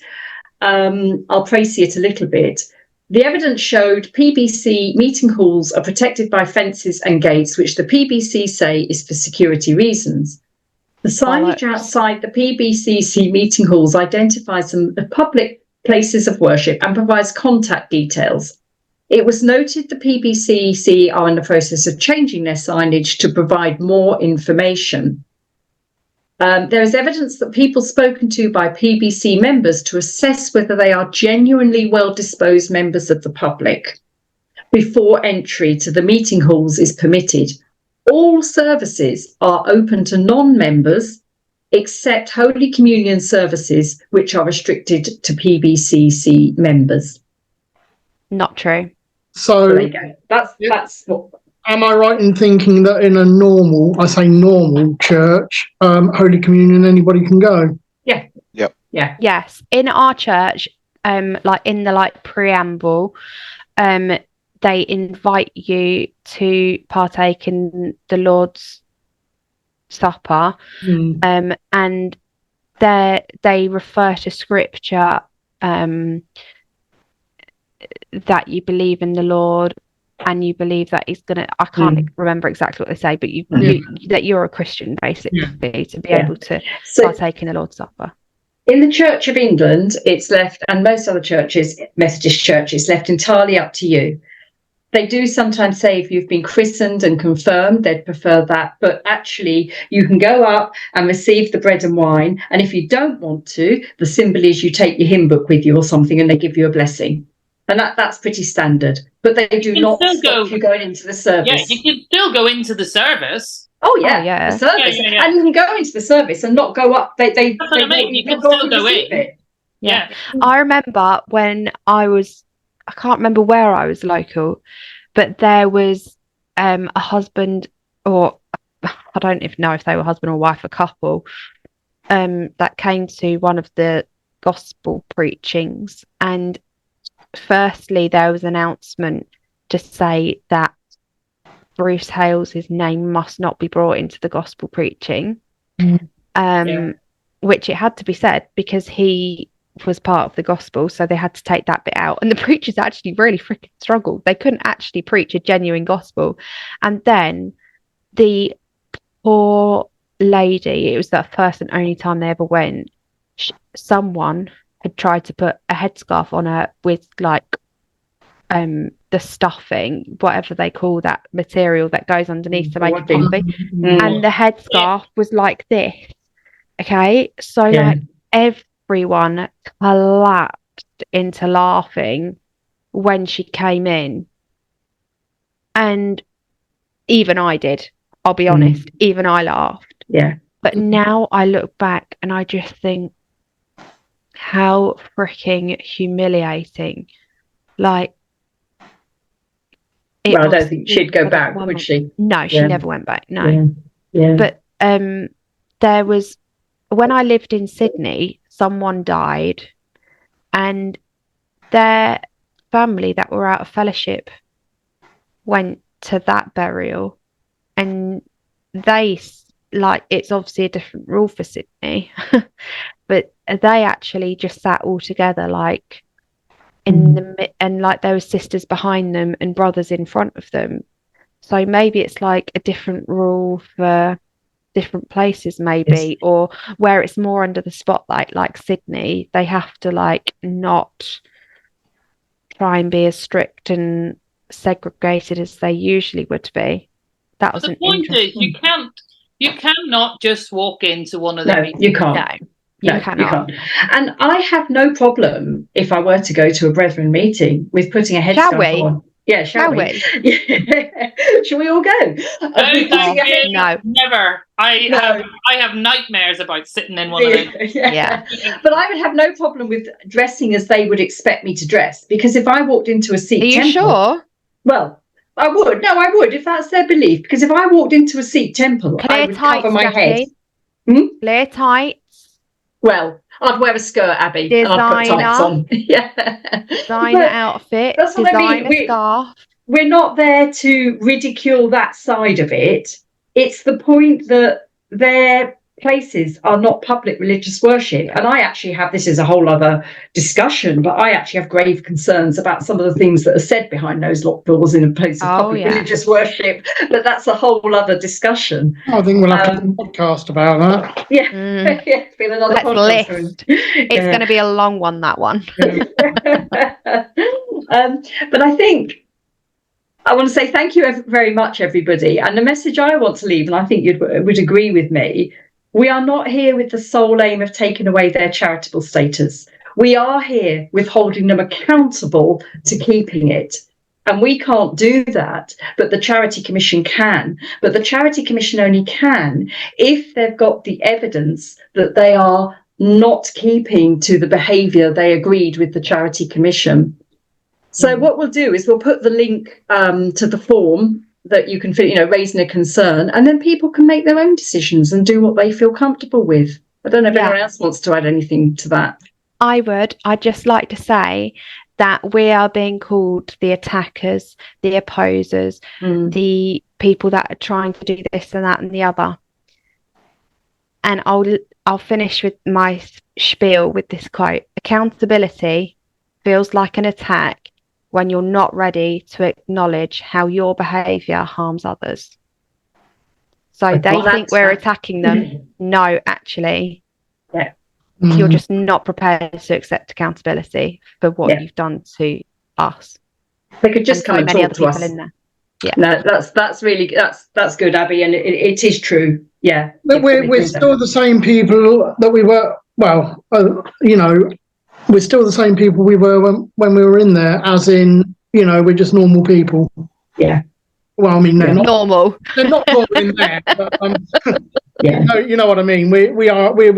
I'll précis it a little bit. The evidence showed PBC meeting halls are protected by fences and gates, which the PBC say is for security reasons. The signage outside the PBCC meeting halls identifies some public places of worship and provides contact details. It was noted the PBCC are in the process of changing their signage to provide more information. There is evidence that people spoken to by PBC members to assess whether they are genuinely well-disposed members of the public before entry to the meeting halls is permitted. All services are open to non-members except Holy Communion services, which are restricted to PBCC members. Not true. So There you go. That's what. am I right in thinking that in a normal church, Holy Communion, anybody can go? Yeah. Yep. Yeah. Yes. In our church, like in the preamble, they invite you to partake in the Lord's Supper, and they refer to scripture that you believe in the Lord and you believe that he's gonna, I can't remember exactly what they say, but that you're a Christian basically to be able to partake in the Lord's Supper. In the Church of England, it's left, and most other churches, Methodist churches, left entirely up to you. They do sometimes say if you've been christened and confirmed, they'd prefer that. But actually, you can go up and receive the bread and wine. And if you don't want to, the symbol is you take your hymn book with you or something and they give you a blessing. And that's pretty standard. But they do not stop you going into the service. Yeah, you can still go into the service. Oh, yeah. The service. Yeah. And you can go into the service and not go up. That's what I mean. You can still go in. Yeah. I remember when I can't remember where I was local, but there was a husband, or I don't even know if they were husband or wife, a couple, that came to one of the gospel preachings. And firstly, there was an announcement to say that Bruce Hales' name must not be brought into the gospel preaching, which it had to be said because he was part of the gospel, so they had to take that bit out. And the preachers actually really freaking struggled. They couldn't actually preach a genuine gospel. And then the poor lady, it was the first and only time they ever went, someone had tried to put a headscarf on her with the stuffing, whatever they call that material that goes underneath to make it comfy, and the headscarf was like this. Okay, so everyone collapsed into laughing when she came in, and even I did, I'll be honest, even I laughed. But now I look back and I just think how freaking humiliating. I don't think she'd go back, would she? No, she never went back. No. Yeah. But there was, when I lived in Sydney, someone died and their family that were out of fellowship went to that burial, and they, it's obviously a different rule for Sydney, but they actually just sat all together in the, and there were sisters behind them and brothers in front of them. So maybe it's a different rule for different places, maybe, or where it's more under the spotlight, like Sydney, they have to not try and be as strict and segregated as they usually would be. That was the point is you cannot just walk into one of them. No, you can't. No, you cannot. And I have no problem if I were to go to a brethren meeting with putting a headscarf on. Yeah, shall we? Shall we all go? No, never. I have nightmares about sitting in one of them. Yeah. But I would have no problem with dressing as they would expect me to dress, because if I walked into a Sikh temple, are you sure? Well, I would. No, I would, if that's their belief. Because if I walked into a Sikh temple, I would cover my head. Clear tights. Well, I'd wear a skirt, Abby, and I'd put tights on. Designer outfit, that's what designer scarf. We're not there to ridicule that side of it. It's the point that their places are not public religious worship. And I actually have, this is a whole other discussion, but I actually have grave concerns about some of the things that are said behind those locked doors in a place of public religious worship. But that's a whole other discussion. I think we'll have a podcast about that. It's been another podcast. It's going to be a long one, that one. But I think I want to say thank you very much, everybody. And the message I want to leave, and I think you would agree with me, We are not here with the sole aim of taking away their charitable status. We are here with holding them accountable to keeping it. And we can't do that, but the Charity Commission can. But the Charity Commission only can if they've got the evidence that they are not keeping to the behaviour they agreed with the Charity Commission. So what we'll do is we'll put the link to the form that you can fill, raising a concern, and then people can make their own decisions and do what they feel comfortable with. I don't know if anyone else wants to add anything to that. I would. I'd just like to say that we are being called the attackers, the opposers, the people that are trying to do this and that and the other. And I'll finish with my spiel with this quote. Accountability feels like an attack when you're not ready to acknowledge how your behaviour harms others. So they think we're attacking them. No, actually, you're just not prepared to accept accountability for what you've done to us. They could just come and talk to us. Yeah. No, that's really that's good, Abby, and it is true. Yeah, but we're still the same people that we were. Well, we're still the same people we were when we were in there. As in, we're just normal people. Yeah. Well, I mean, they're not normal. They're not normal in there. But, yeah. You know what I mean. We're human. We're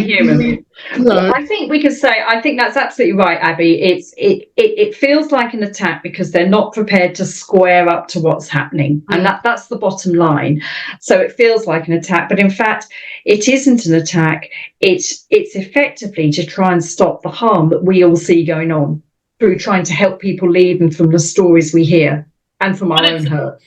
human. Well, I think we could say. I think that's absolutely right, Abby. It feels like an attack because they're not prepared to square up to what's happening, and that's the bottom line. So it feels like an attack, but in fact, it isn't an attack. It's effectively to try and stop the harm that we all see going on through trying to help people leave and from the stories we hear and from our own hurt.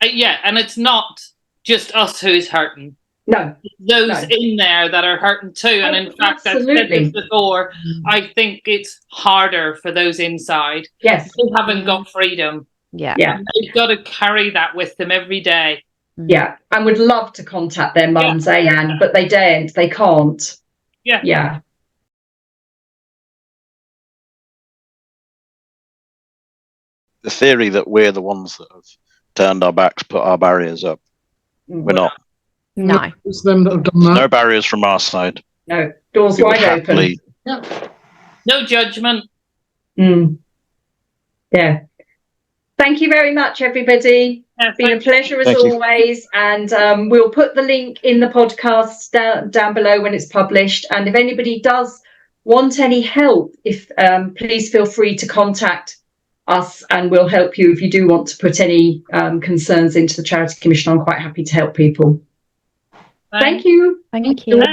And it's not just us who's hurting. No. Those in there that are hurting too. And in fact, I've said this before, I think it's harder for those inside. Yes. They haven't got freedom. Yeah. They've got to carry that with them every day. Yeah. And would love to contact their mums, Anne, but they daren't. They can't. Yeah. Yeah. The theory that we're the ones that have turned our backs, put our barriers up. We're not. No. It's them that have done that. No barriers from our side. No. Doors We would wide open. No judgment. Yeah. Thank you very much, everybody. It's been a pleasure as always. And we'll put the link in the podcast down below when it's published. And if anybody does want any help, please feel free to contact us and we'll help you if you do want to put any concerns into the Charity Commission. I'm quite happy to help people. Thank you. Thank you.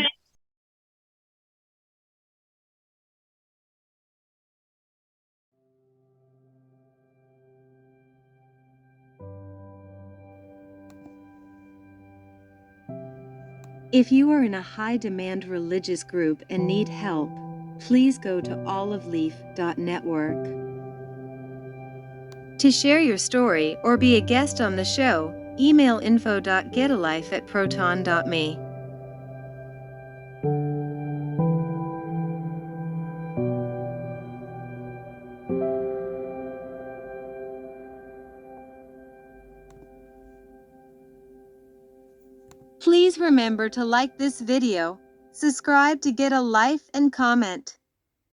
If you are in a high-demand religious group and need help, please go to oliveleaf.network. To share your story or be a guest on the show, email info.getalife@proton.me. Please remember to like this video, subscribe to Get a Life, and comment.